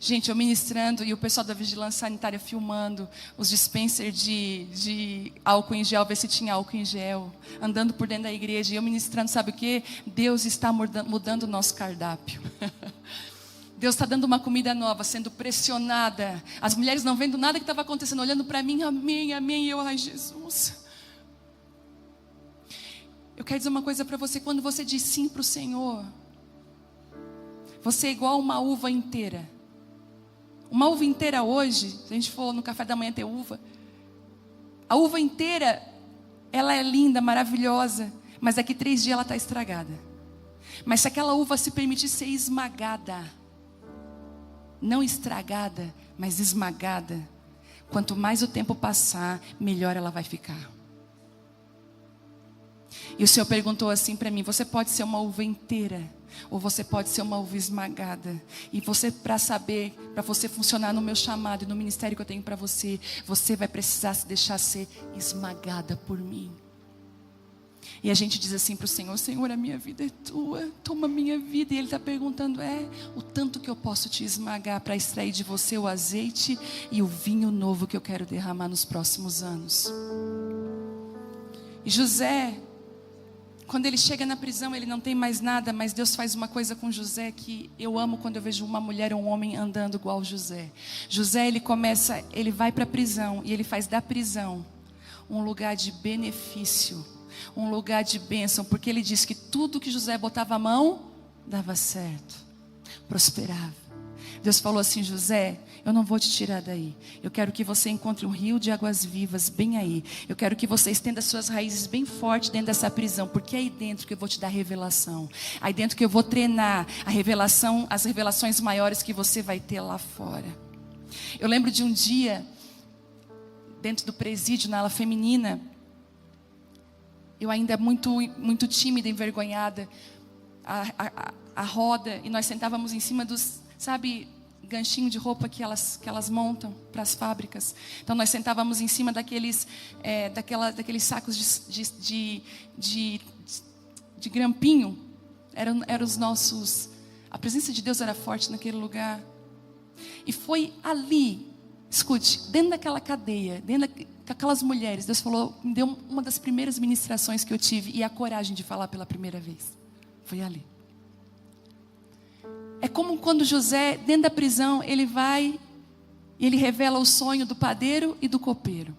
Gente, eu ministrando e o pessoal da vigilância sanitária filmando os dispensers de álcool em gel, ver se tinha álcool em gel, andando por dentro da igreja, e eu ministrando, sabe o que? Deus está mudando o nosso cardápio. Deus está dando uma comida nova, sendo pressionada. As mulheres não vendo nada que estava acontecendo, olhando para mim: amém, amém. E eu: ai, Jesus. Eu quero dizer uma coisa para você: quando você diz sim para o Senhor, você é igual uma uva inteira. Uma uva inteira hoje, se a gente for no café da manhã ter uva, a uva inteira, ela é linda, maravilhosa, mas daqui 3 dias ela está estragada. Mas se aquela uva se permitir ser esmagada, não estragada, mas esmagada, quanto mais o tempo passar, melhor ela vai ficar. E o Senhor perguntou assim para mim: você pode ser uma uva inteira, ou você pode ser uma uva esmagada. E você, para saber, para você funcionar no meu chamado e no ministério que eu tenho para você, você vai precisar se deixar ser esmagada por mim. E a gente diz assim para o Senhor: Senhor, a minha vida é tua, toma a minha vida. E Ele está perguntando: o tanto que eu posso te esmagar para extrair de você o azeite e o vinho novo que eu quero derramar nos próximos anos. E José Quando ele chega na prisão, ele não tem mais nada, mas Deus faz uma coisa com José que eu amo quando eu vejo uma mulher ou um homem andando igual José. José, ele vai para a prisão e ele faz da prisão um lugar de benefício, um lugar de bênção, porque ele diz que tudo que José botava a mão, dava certo, prosperava. Deus falou assim: José, eu não vou te tirar daí. Eu quero que você encontre um rio de águas vivas bem aí. Eu quero que você estenda suas raízes bem forte dentro dessa prisão, porque é aí dentro que eu vou te dar revelação. Aí dentro que eu vou treinar a revelação, as revelações maiores que você vai ter lá fora. Eu lembro de um dia, dentro do presídio, na ala feminina, eu ainda muito tímida, envergonhada, a roda, e nós sentávamos em cima dos, sabe, ganchinho de roupa que elas montam para as fábricas. Então nós sentávamos em cima daqueles sacos de grampinho. Eram os nossos. A presença de Deus era forte naquele lugar. E foi ali, escute, dentro daquela cadeia, daquelas mulheres, Deus falou, me deu uma das primeiras ministrações que eu tive e a coragem de falar pela primeira vez. Foi ali. É como quando José, dentro da prisão, ele vai e ele revela o sonho do padeiro e do copeiro.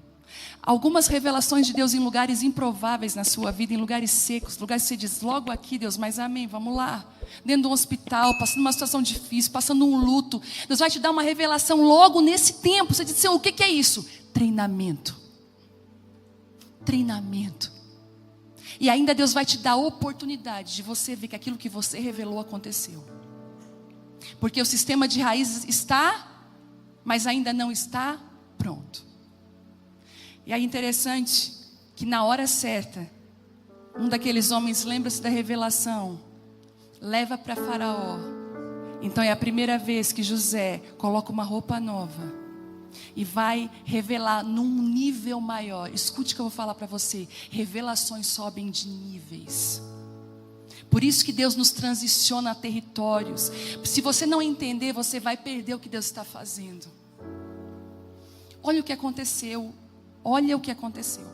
Algumas revelações de Deus em lugares improváveis na sua vida, em lugares secos, lugares que você diz, logo aqui Deus, mas amém, vamos lá. Dentro de um hospital, passando uma situação difícil, passando um luto. Deus vai te dar uma revelação logo nesse tempo. Você diz, o que é isso? Treinamento. Treinamento. E ainda Deus vai te dar a oportunidade de você ver que aquilo que você revelou aconteceu. Porque o sistema de raízes está, mas ainda não está pronto. E aí interessante que na hora certa, um daqueles homens lembra-se da revelação, leva para Faraó. Então é a primeira vez que José coloca uma roupa nova e vai revelar num nível maior. Escute o que eu vou falar para você. Revelações sobem de níveis. Por isso que Deus nos transiciona a territórios. Se você não entender, você vai perder o que Deus está fazendo. Olha o que aconteceu. Olha o que aconteceu.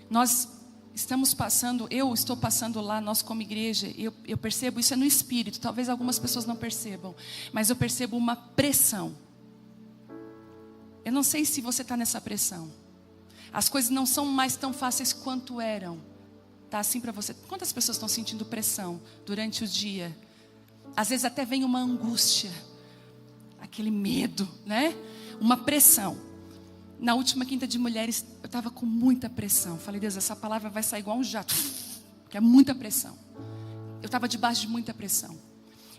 Nós estamos passando, eu estou passando lá, nós como igreja, eu percebo, isso é no espírito, talvez algumas pessoas não percebam, mas eu percebo uma pressão. Eu não sei se você está nessa pressão. As coisas não são mais tão fáceis quanto eram. Tá assim para você. Quantas pessoas estão sentindo pressão durante o dia? Às vezes até vem uma angústia, aquele medo, né? Uma pressão. Na última quinta de mulheres, eu estava com muita pressão. Falei, Deus, essa palavra vai sair igual um jato, que é muita pressão. Eu estava debaixo de muita pressão.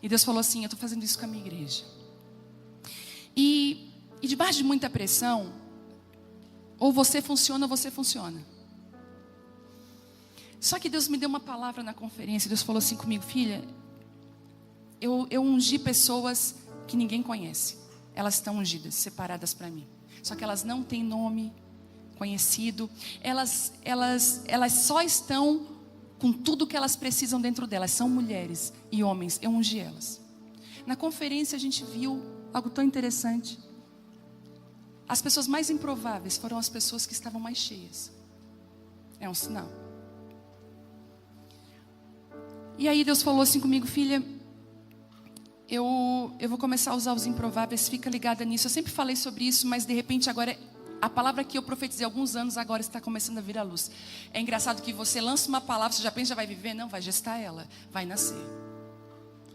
E Deus falou assim, eu estou fazendo isso com a minha igreja. E debaixo de muita pressão, ou você funciona ou você funciona. Só que Deus me deu uma palavra na conferência. Deus falou assim comigo, filha, eu ungi pessoas que ninguém conhece. Elas estão ungidas, separadas para mim. Só que elas não têm nome conhecido. Elas só estão com tudo que elas precisam dentro delas. São mulheres e homens. Eu ungi elas. Na conferência a gente viu algo tão interessante. As pessoas mais improváveis foram as pessoas que estavam mais cheias. É um sinal. E aí Deus falou assim comigo, filha, eu vou começar a usar os improváveis, fica ligada nisso. Eu sempre falei sobre isso, mas de repente agora, a palavra que eu profetizei há alguns anos, agora está começando a vir à luz. É engraçado que você lança uma palavra, você já pensa, já vai viver? Não, vai gestar ela, vai nascer.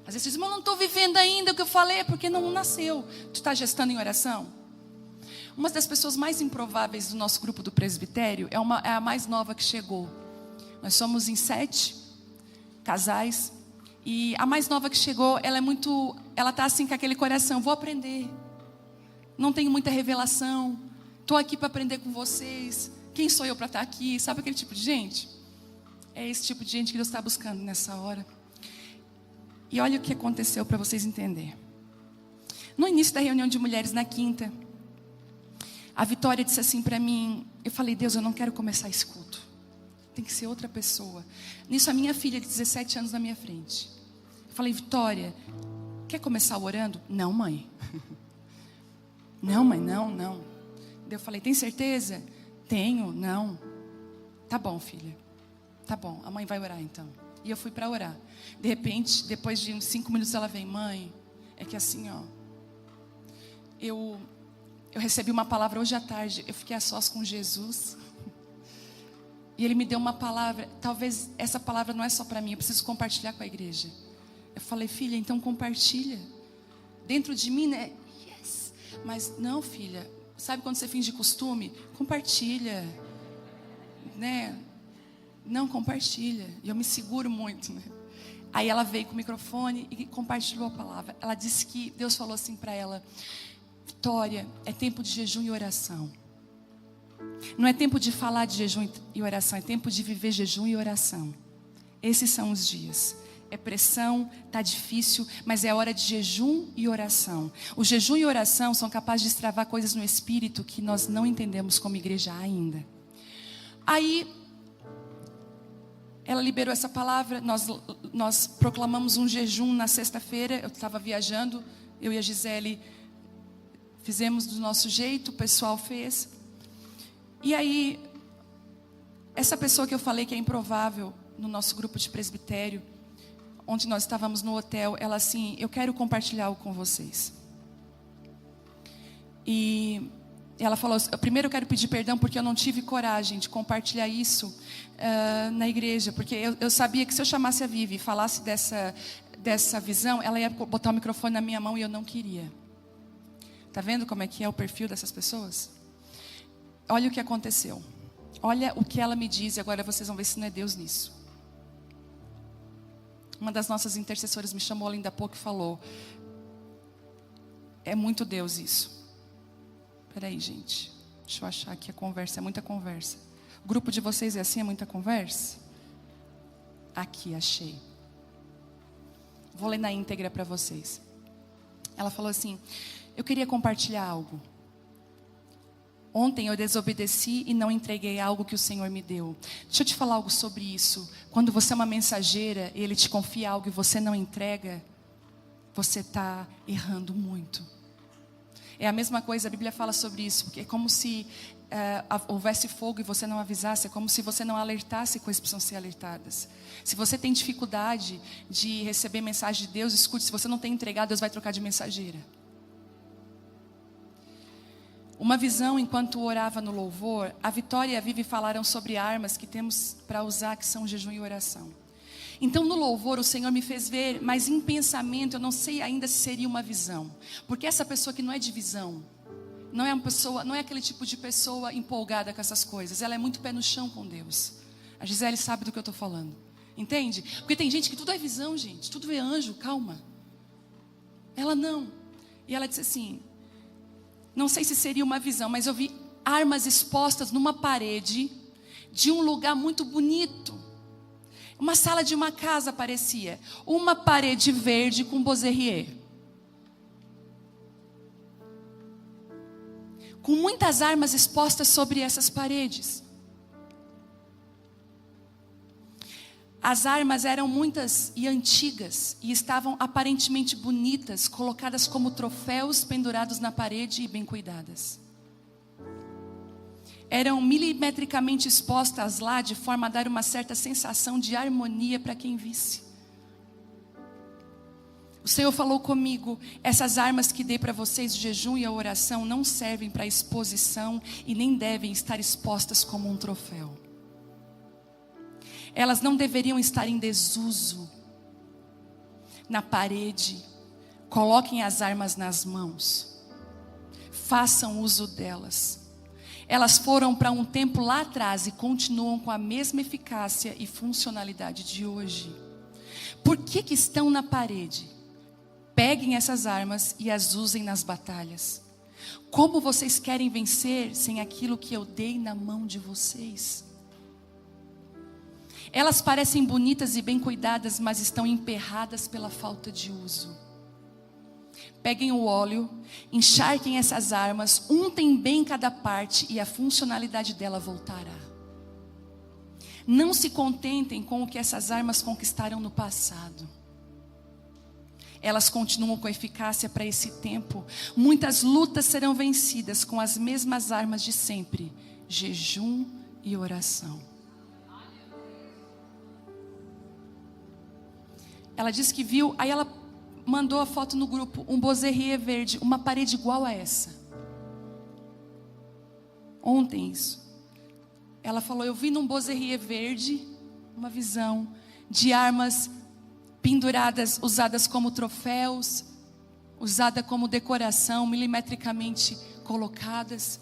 Às vezes você diz, mas eu não estou vivendo ainda o que eu falei, é porque não nasceu. Tu está gestando em oração? Uma das pessoas mais improváveis do nosso grupo do presbitério é a mais nova que chegou. Nós somos em 7 casais, e a mais nova que chegou, ela está assim com aquele coração, vou aprender, não tenho muita revelação, estou aqui para aprender com vocês, quem sou eu para estar aqui? Sabe aquele tipo de gente? É esse tipo de gente que Deus está buscando nessa hora. E olha o que aconteceu para vocês entenderem. No início da reunião de mulheres na quinta, a Vitória disse assim para mim, eu falei, Deus, eu não quero começar esse culto. Tem que ser outra pessoa. Nisso a minha filha de 17 anos na minha frente. Eu falei, Vitória, quer começar orando? Não, mãe. Não, mãe, não. Eu falei, tem certeza? Tenho, não. Tá bom, filha. Tá bom, a mãe vai orar então. E eu fui para orar. De repente, depois de uns 5 minutos, ela vem: mãe, é que assim, ó, eu recebi uma palavra hoje à tarde. Eu fiquei a sós com Jesus. E Ele me deu uma palavra. Talvez essa palavra não é só para mim, eu preciso compartilhar com a igreja. Eu falei: filha, então compartilha. Dentro de mim, né? Yes. Mas não, filha. Sabe quando você finge costume? Compartilha. Né? Não, compartilha. E eu me seguro muito, né? Aí ela veio com o microfone e compartilhou a palavra. Ela disse que Deus falou assim para ela: Vitória, é tempo de jejum e oração. Não é tempo de falar de jejum e oração, é tempo de viver jejum e oração. Esses são os dias. É pressão, tá difícil, mas é hora de jejum e oração. O jejum e oração são capazes de destravar coisas no espírito que nós não entendemos como igreja ainda. Aí ela liberou essa palavra, nós proclamamos um jejum na sexta-feira. Eu estava viajando, eu e a Gisele fizemos do nosso jeito, o pessoal fez. E aí, essa pessoa que eu falei que é improvável no nosso grupo de presbitério, onde nós estávamos no hotel, ela assim: eu quero compartilhar algo com vocês. E ela falou: primeiro eu quero pedir perdão porque eu não tive coragem de compartilhar isso na igreja, porque eu sabia que se eu chamasse a Vivi e falasse dessa visão, ela ia botar o microfone na minha mão e eu não queria. Tá vendo como é que é o perfil dessas pessoas? Olha o que aconteceu. Olha o que ela me diz, e agora vocês vão ver se não é Deus nisso. Uma das nossas intercessoras me chamou ainda há pouco e falou: é muito Deus isso. Peraí, gente, deixa eu achar aqui a conversa, é muita conversa. O grupo de vocês é assim, é muita conversa? Aqui, achei. Vou ler na íntegra para vocês. Ela falou assim: eu queria compartilhar algo. Ontem eu desobedeci e não entreguei algo que o Senhor me deu. Deixa eu te falar algo sobre isso. Quando você é uma mensageira e Ele te confia algo e você não entrega, você está errando muito. É a mesma coisa, a Bíblia fala sobre isso, porque é como se houvesse fogo e você não avisasse, é como se você não alertasse coisas que precisam ser alertadas. Se você tem dificuldade de receber mensagem de Deus, escute: se você não tem entregado, Deus vai trocar de mensageira. Uma visão, enquanto orava no louvor, a Vitória e a Vivi falaram sobre armas que temos para usar, que são jejum e oração. Então no louvor o Senhor me fez ver, mas em pensamento eu não sei ainda se seria uma visão. Porque essa pessoa que não é de visão, não é uma pessoa, não é aquele tipo de pessoa empolgada com essas coisas. Ela é muito pé no chão com Deus. A Gisele sabe do que eu estou falando. Entende? Porque tem gente que tudo é visão, gente. Tudo é anjo, calma. Ela não. E ela disse assim: não sei se seria uma visão, mas eu vi armas expostas numa parede de um lugar muito bonito. Uma sala de uma casa parecia. Uma parede verde com bozerrier. Com muitas armas expostas sobre essas paredes. As armas eram muitas e antigas e estavam aparentemente bonitas, colocadas como troféus pendurados na parede e bem cuidadas. Eram milimetricamente expostas lá de forma a dar uma certa sensação de harmonia para quem visse. O Senhor falou comigo: essas armas que dei para vocês, o jejum e a oração, não servem para exposição e nem devem estar expostas como um troféu. Elas não deveriam estar em desuso na parede. Coloquem as armas nas mãos. Façam uso delas. Elas foram para um tempo lá atrás e continuam com a mesma eficácia e funcionalidade de hoje. Por que estão na parede? Peguem essas armas e as usem nas batalhas. Como vocês querem vencer sem aquilo que eu dei na mão de vocês? Elas parecem bonitas e bem cuidadas, mas estão emperradas pela falta de uso. Peguem o óleo, encharquem essas armas, untem bem cada parte e a funcionalidade dela voltará. Não se contentem com o que essas armas conquistaram no passado. Elas continuam com eficácia para esse tempo. Muitas lutas serão vencidas com as mesmas armas de sempre: jejum e oração. ela disse que viu, aí ela mandou a foto no grupo, um Bozerrier verde, uma parede igual a essa. Ontem isso. Ela falou, eu vi num Bozerrier verde, uma visão de armas penduradas, usadas como troféus, usada como decoração, milimetricamente colocadas.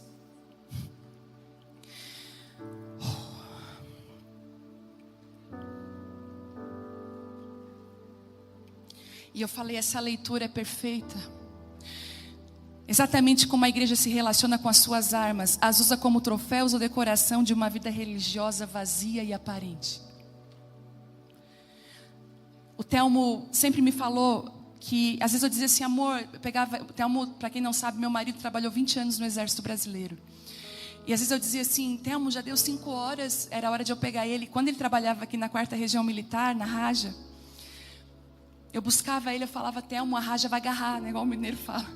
E eu falei, essa leitura é perfeita. Exatamente como a igreja se relaciona com as suas armas. As usa como troféus ou decoração de uma vida religiosa vazia e aparente. O Telmo sempre me falou que, às vezes eu dizia assim, amor, eu pegava, o Telmo, para quem não sabe, meu marido trabalhou 20 anos no Exército Brasileiro. E às vezes eu dizia assim, Telmo, já deu 5 horas, era hora de eu pegar ele. Quando ele trabalhava aqui na 4ª Região Militar, na Raja, eu buscava ele, eu falava, Telmo, a Raja vai agarrar, né, igual o mineiro fala.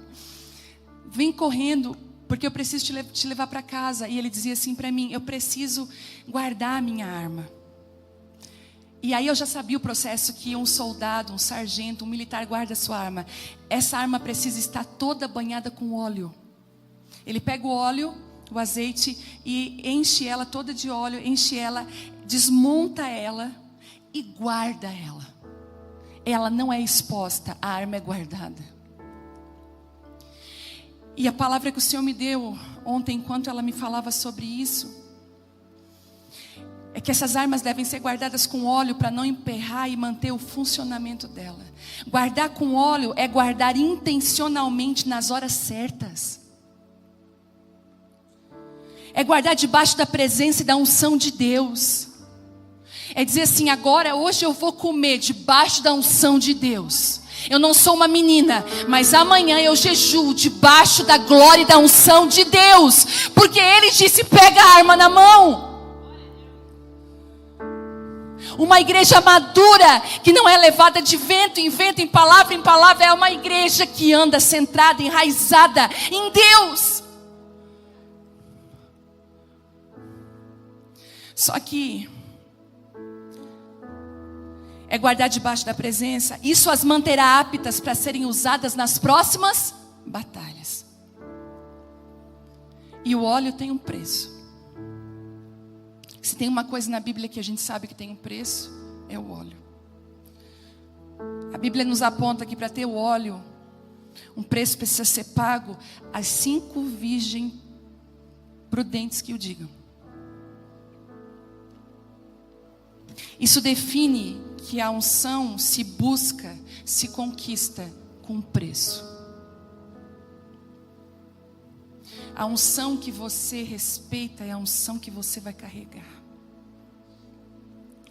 Vem correndo, porque eu preciso te levar para casa. E ele dizia assim para mim, eu preciso guardar a minha arma. E aí eu já sabia o processo que um soldado, um sargento, um militar guarda a sua arma. Essa arma precisa estar toda banhada com óleo. Ele pega o óleo, o azeite, e enche ela toda de óleo, enche ela, desmonta ela e guarda ela. Ela não é exposta, a arma é guardada. E a palavra que o Senhor me deu ontem, enquanto ela me falava sobre isso, é que essas armas devem ser guardadas com óleo para não emperrar e manter o funcionamento dela. Guardar com óleo é guardar intencionalmente nas horas certas. É guardar debaixo da presença e da unção de Deus. É dizer assim, agora, hoje eu vou comer debaixo da unção de Deus. Eu não sou uma menina, mas amanhã eu jejuo debaixo da glória e da unção de Deus. Porque Ele disse, pega a arma na mão. Uma igreja madura, que não é levada de vento em vento, em palavra, é uma igreja que anda centrada, enraizada em Deus. Só que é guardar debaixo da presença. Isso as manterá aptas para serem usadas nas próximas batalhas. E o óleo tem um preço. Se tem uma coisa na Bíblia que a gente sabe que tem um preço, é o óleo. A Bíblia nos aponta que para ter o óleo, um preço precisa ser pago às 5 virgens prudentes que o digam. Isso define que a unção se busca, se conquista com preço. A unção que você respeita é a unção que você vai carregar.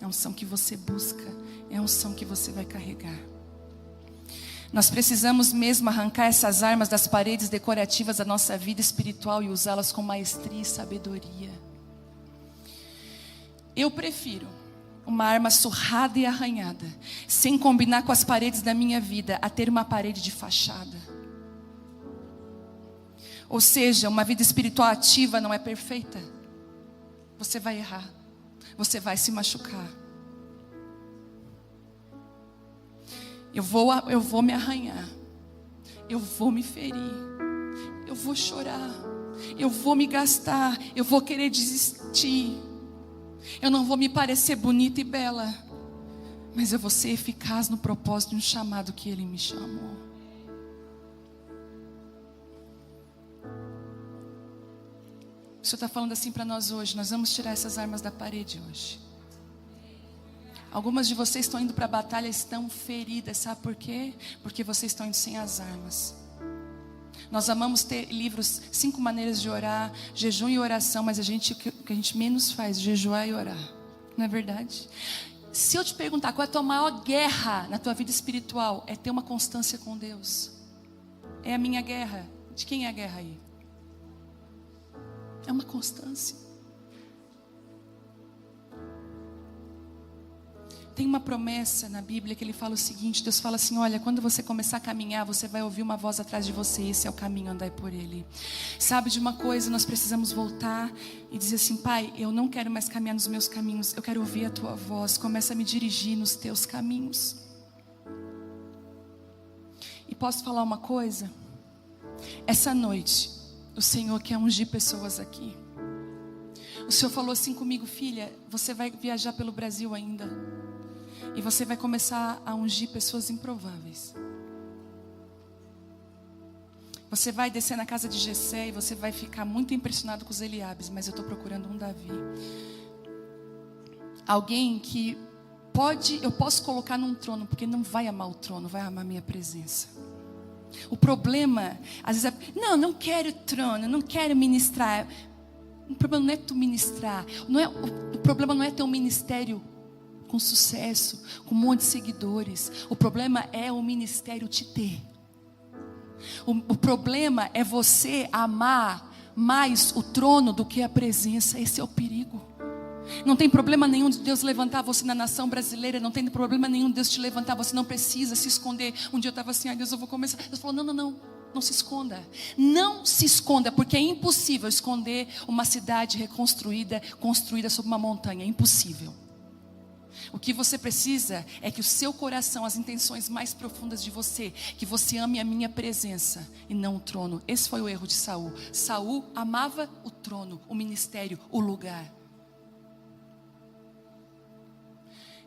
A unção que você busca é a unção que você vai carregar. Nós precisamos mesmo arrancar essas armas das paredes decorativas da nossa vida espiritual e usá-las com maestria e sabedoria. Eu prefiro uma arma surrada e arranhada, sem combinar com as paredes da minha vida, a ter uma parede de fachada. Ou seja, uma vida espiritual ativa não é perfeita. Você vai errar, você vai se machucar. Eu vou me arranhar, eu vou me ferir, eu vou chorar, eu vou me gastar, eu vou querer desistir. Eu não vou me parecer bonita e bela, mas eu vou ser eficaz no propósito de um chamado que Ele me chamou. O Senhor está falando assim para nós hoje. Nós vamos tirar essas armas da parede hoje. Algumas de vocês estão indo para a batalha, estão feridas, sabe por quê? Porque vocês estão indo sem as armas. Nós amamos ter livros, 5 maneiras de orar, jejum e oração, mas o que a gente menos faz, jejuar e orar. Não é verdade? Se eu te perguntar qual é a tua maior guerra na tua vida espiritual, é ter uma constância com Deus. É a minha guerra. De quem é a guerra aí? É uma constância. Tem uma promessa na Bíblia que ele fala o seguinte, Deus fala assim, olha, quando você começar a caminhar, você vai ouvir uma voz atrás de você, esse é o caminho, andai por ele. Sabe de uma coisa, nós precisamos voltar e dizer assim, Pai, eu não quero mais caminhar nos meus caminhos, eu quero ouvir a tua voz, começa a me dirigir nos teus caminhos. posso falar uma coisa? Essa noite, o Senhor quer ungir pessoas aqui. O Senhor falou assim comigo: filha, você vai viajar pelo Brasil ainda, e você vai começar a ungir pessoas improváveis. Você vai descer na casa de Jessé e você vai ficar muito impressionado com os Eliabes, mas eu estou procurando um Davi. Alguém que eu posso colocar num trono, porque não vai amar o trono, vai amar a minha presença. O problema, às vezes, não quero trono, não quero ministrar. O problema não é tu ministrar, o problema não é ter um ministério com sucesso, com um monte de seguidores. O problema é o ministério te ter. O problema é você amar mais o trono do que a presença. Esse é o perigo. Não tem problema nenhum de Deus levantar você na nação brasileira. Não tem problema nenhum de Deus te levantar. Você não precisa se esconder. Um dia eu estava assim: Deus, eu vou começar. Deus falou: não se esconda. Não se esconda, porque é impossível esconder uma cidade reconstruída, construída sobre uma montanha. É impossível. O que você precisa é que o seu coração, as intenções mais profundas de você, que você ame a minha presença e não o trono. Esse foi o erro de Saul. Saul amava o trono, o ministério, o lugar.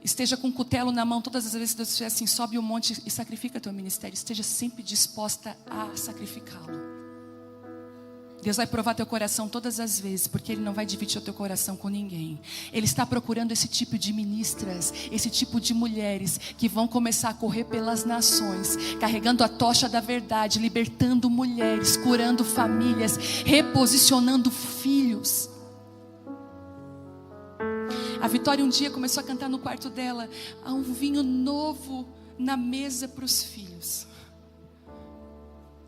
Esteja com o cutelo na mão todas as vezes que Deus estiver assim: sobe o monte e sacrifica teu ministério. Esteja sempre disposta a sacrificá-lo. Deus vai provar teu coração todas as vezes, porque Ele não vai dividir o teu coração com ninguém. Ele está procurando esse tipo de ministras, esse tipo de mulheres que vão começar a correr pelas nações, carregando a tocha da verdade, libertando mulheres, curando famílias, reposicionando filhos. A Vitória um dia começou a cantar no quarto dela: há um vinho novo na mesa para os filhos.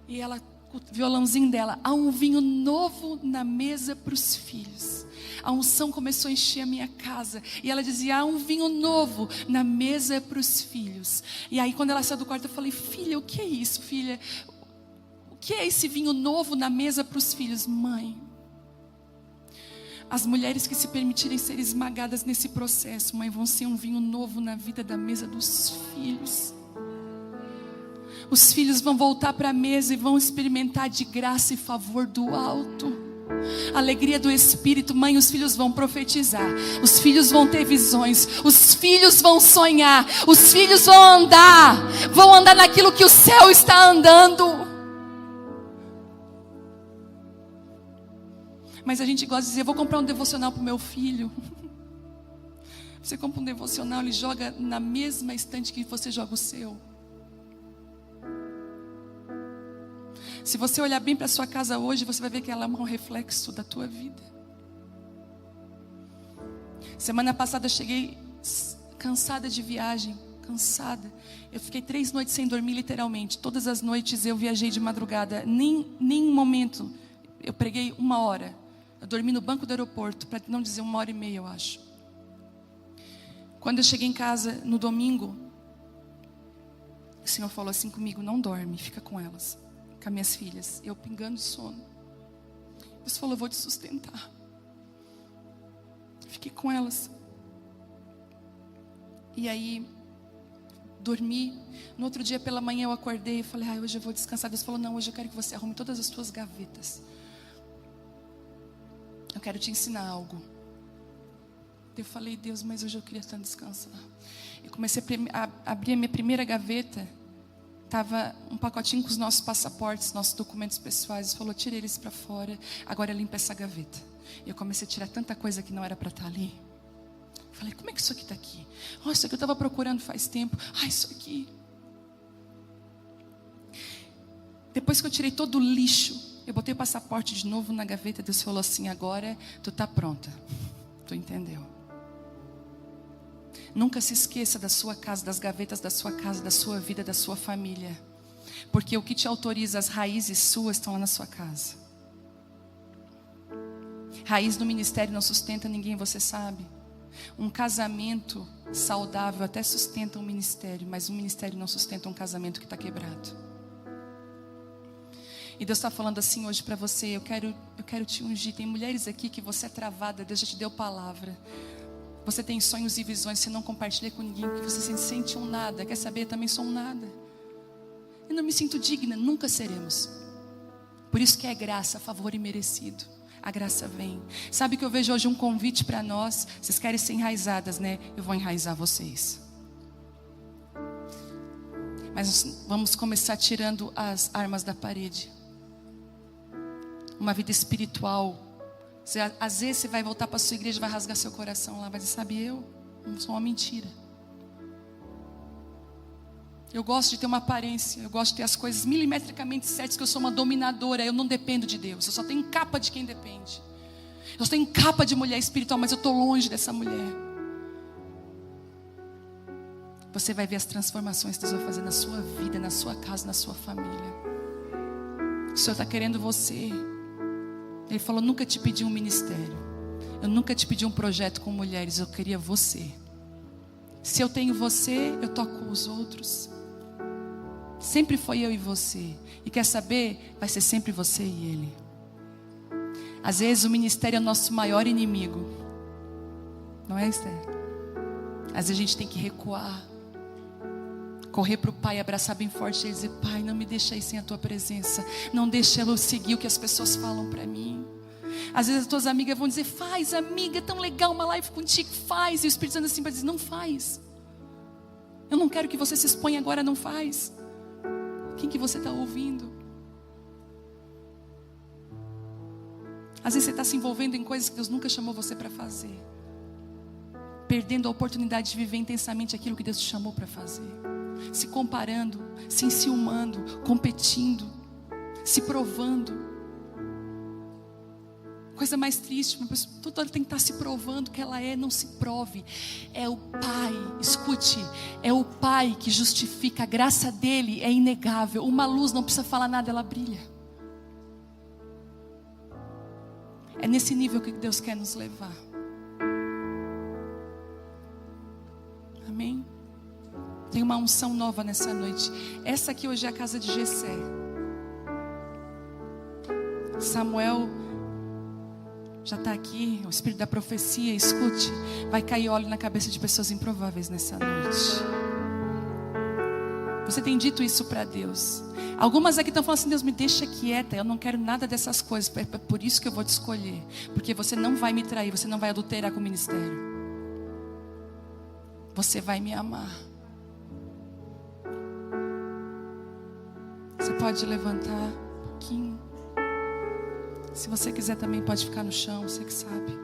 E ela, com o violãozinho dela: há um vinho novo na mesa para os filhos. A unção começou a encher a minha casa. E ela dizia: há um vinho novo na mesa para os filhos. E aí quando ela saiu do quarto eu falei: filha, o que é isso, filha? O que é esse vinho novo na mesa para os filhos? Mãe, as mulheres que se permitirem ser esmagadas nesse processo, mãe, vão ser um vinho novo na vida da mesa dos filhos. Os filhos vão voltar para a mesa e vão experimentar de graça e favor do alto. Alegria do Espírito. Mãe, os filhos vão profetizar. Os filhos vão ter visões. Os filhos vão sonhar. Os filhos vão andar naquilo que o céu está andando. Mas a gente gosta de dizer: eu vou comprar um devocional para o meu filho. Você compra um devocional, ele joga na mesma estante que você joga o seu. Se você olhar bem para a sua casa hoje, você vai ver que ela é um reflexo da tua vida. Semana passada eu cheguei cansada de viagem, cansada. Eu fiquei 3 noites sem dormir, literalmente. Todas as noites eu viajei de madrugada. Nem um momento eu preguei 1 hora. Eu dormi no banco do aeroporto, para não dizer 1h30, eu acho. Quando eu cheguei em casa no domingo, o Senhor falou assim comigo: não dorme, fica com elas, com as minhas filhas. Eu pingando de sono. Deus falou: eu vou te sustentar. Fiquei com elas. E aí, dormi. No outro dia pela manhã eu acordei e falei: hoje eu vou descansar. Deus falou: não, hoje eu quero que você arrume todas as tuas gavetas. Eu quero te ensinar algo. Eu falei: Deus, mas hoje eu queria tanto descansar. Eu comecei a abrir a minha primeira gaveta. Estava um pacotinho com os nossos passaportes, nossos documentos pessoais. Ele falou: tira eles para fora, agora limpa essa gaveta. E eu comecei a tirar tanta coisa que não era para estar ali. Eu falei: como é que isso aqui está aqui? Isso aqui eu estava procurando faz tempo. Isso aqui. Depois que eu tirei todo o lixo, eu botei o passaporte de novo na gaveta. Deus falou assim: agora tu está pronta. Tu entendeu? Nunca se esqueça da sua casa, das gavetas da sua casa, da sua vida, da sua família. Porque o que te autoriza, as raízes suas estão lá na sua casa. Raiz no ministério não sustenta ninguém, você sabe. Um casamento saudável até sustenta um ministério, mas um ministério não sustenta um casamento que está quebrado. E Deus está falando assim hoje para você: eu quero te ungir. Tem mulheres aqui que você é travada, Deus já te deu palavra. Você tem sonhos e visões, você não compartilha com ninguém, porque você se sente um nada. Quer saber? Eu também sou um nada. eu não me sinto digna. Nunca seremos. Por isso que é graça, favor imerecido. A graça vem. Sabe que eu vejo hoje um convite para nós. Vocês querem ser enraizadas, né? Eu vou enraizar vocês. Mas vamos começar tirando as armas da parede. Uma vida espiritual. Às vezes você vai voltar para a sua igreja, vai rasgar seu coração lá, vai dizer, sabe, eu não sou uma mentira. Eu gosto de ter uma aparência, eu gosto de ter as coisas milimetricamente certas, que eu sou uma dominadora, eu não dependo de Deus, eu só tenho capa de quem depende. Eu só tenho capa de mulher espiritual, mas eu estou longe dessa mulher. Você vai ver as transformações que Deus vai fazer na sua vida, na sua casa, na sua família. O Senhor está querendo você. Ele falou, nunca te pedi um ministério. Eu nunca te pedi um projeto com mulheres, eu queria você. Se eu tenho você, eu toco os outros. Sempre foi eu e você. E quer saber? Vai ser sempre você e ele. Às vezes o ministério é o nosso maior inimigo. Não é, Esther? Às vezes a gente tem que recuar. Correr para o Pai, abraçar bem forte e dizer, Pai, não me deixa aí sem a Tua presença. Não deixa eu seguir o que as pessoas falam para mim. Às vezes as tuas amigas vão dizer, faz amiga, é tão legal uma live contigo, faz. E o Espírito Santo assim vai dizer, não faz. Eu não quero que você se exponha agora, não faz. Quem que você está ouvindo? Às vezes você está se envolvendo em coisas que Deus nunca chamou você para fazer. Perdendo a oportunidade de viver intensamente aquilo que Deus te chamou para fazer. Se comparando, se enciumando, competindo, se provando. Coisa mais triste, uma pessoa toda hora tem que estar se provando que ela é, não se prove. É o Pai, escute, é o Pai que justifica, a graça dele é inegável. Uma luz não precisa falar nada, ela brilha. É nesse nível que Deus quer nos levar. Amém? Tem uma unção nova nessa noite. Essa aqui hoje é a casa de Jessé. Samuel já está aqui, o espírito da profecia, escute. Vai cair óleo na cabeça de pessoas improváveis nessa noite. Você tem dito isso para Deus. Algumas aqui estão falando assim, Deus me deixa quieta, eu não quero nada dessas coisas. É por isso que eu vou te escolher. Porque você não vai me trair, você não vai adulterar com o ministério. Você vai me amar. Você pode levantar um pouquinho. Se você quiser também pode ficar no chão, você que sabe.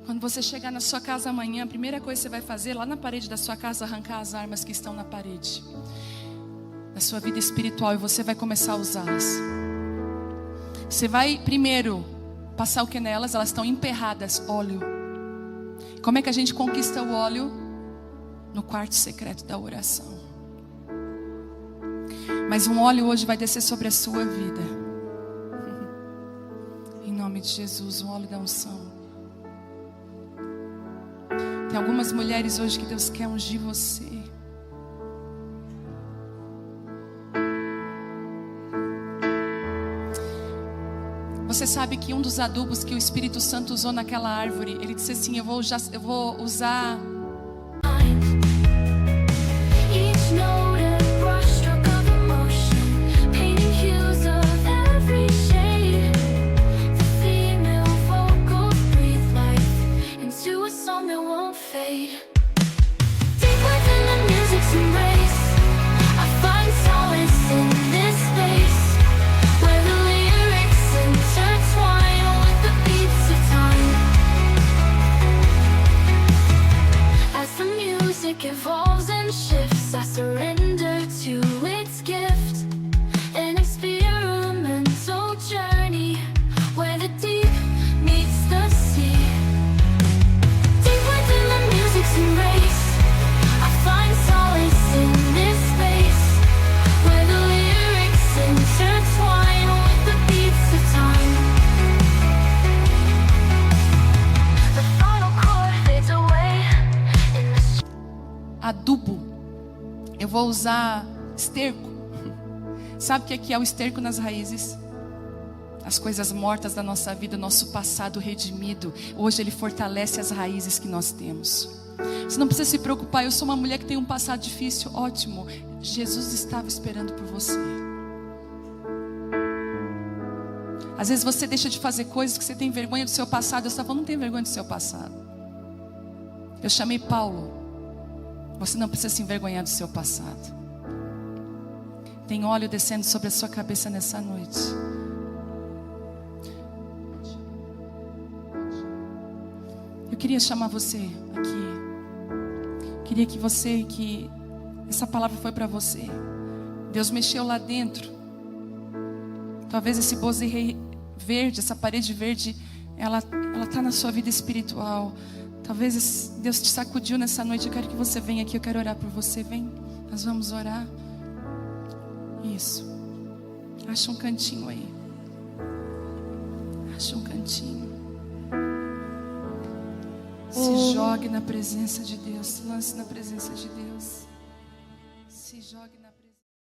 Quando você chegar na sua casa amanhã, a primeira coisa que você vai fazer lá na parede da sua casa, arrancar as armas que estão na parede da sua vida espiritual, e você vai começar a usá-las. Você vai primeiro passar o que nelas? Elas estão emperradas, óleo. Como é que a gente conquista o óleo? No quarto secreto da oração. Mas um óleo hoje vai descer sobre a sua vida. Em nome de Jesus, um óleo da unção. Tem algumas mulheres hoje que Deus quer ungir você. Você sabe que um dos adubos que o Espírito Santo usou naquela árvore, ele disse assim, eu vou usar evolves and shifts, I surrender to its gift. An experimental journey where the deep meets the sea. Deep within the music's embrace, I find solace in this space where the lyrics intertwine with the beats of time. The final chord fades away in the adubo. Eu vou usar esterco. Sabe o que é o esterco nas raízes? as coisas mortas da nossa vida, o nosso passado redimido. Hoje Ele fortalece as raízes que nós temos. Você não precisa se preocupar. Eu sou uma mulher que tem um passado difícil. Ótimo. Jesus estava esperando por você. Às vezes você deixa de fazer coisas que você tem vergonha do seu passado. Eu estava falando, não tem vergonha do seu passado. Eu chamei Paulo. Você não precisa se envergonhar do seu passado. Tem óleo descendo sobre a sua cabeça nessa noite. Eu queria chamar você aqui. Queria que essa palavra foi para você. Deus mexeu lá dentro. Talvez esse bozerrei verde, essa parede verde, ela está na sua vida espiritual. Talvez Deus te sacudiu nessa noite. Eu quero que você venha aqui, eu quero orar por você. Vem, nós vamos orar. Isso. Acha um cantinho aí. Acha um cantinho. Se jogue na presença de Deus. Se lance na presença de Deus. Se jogue na presença.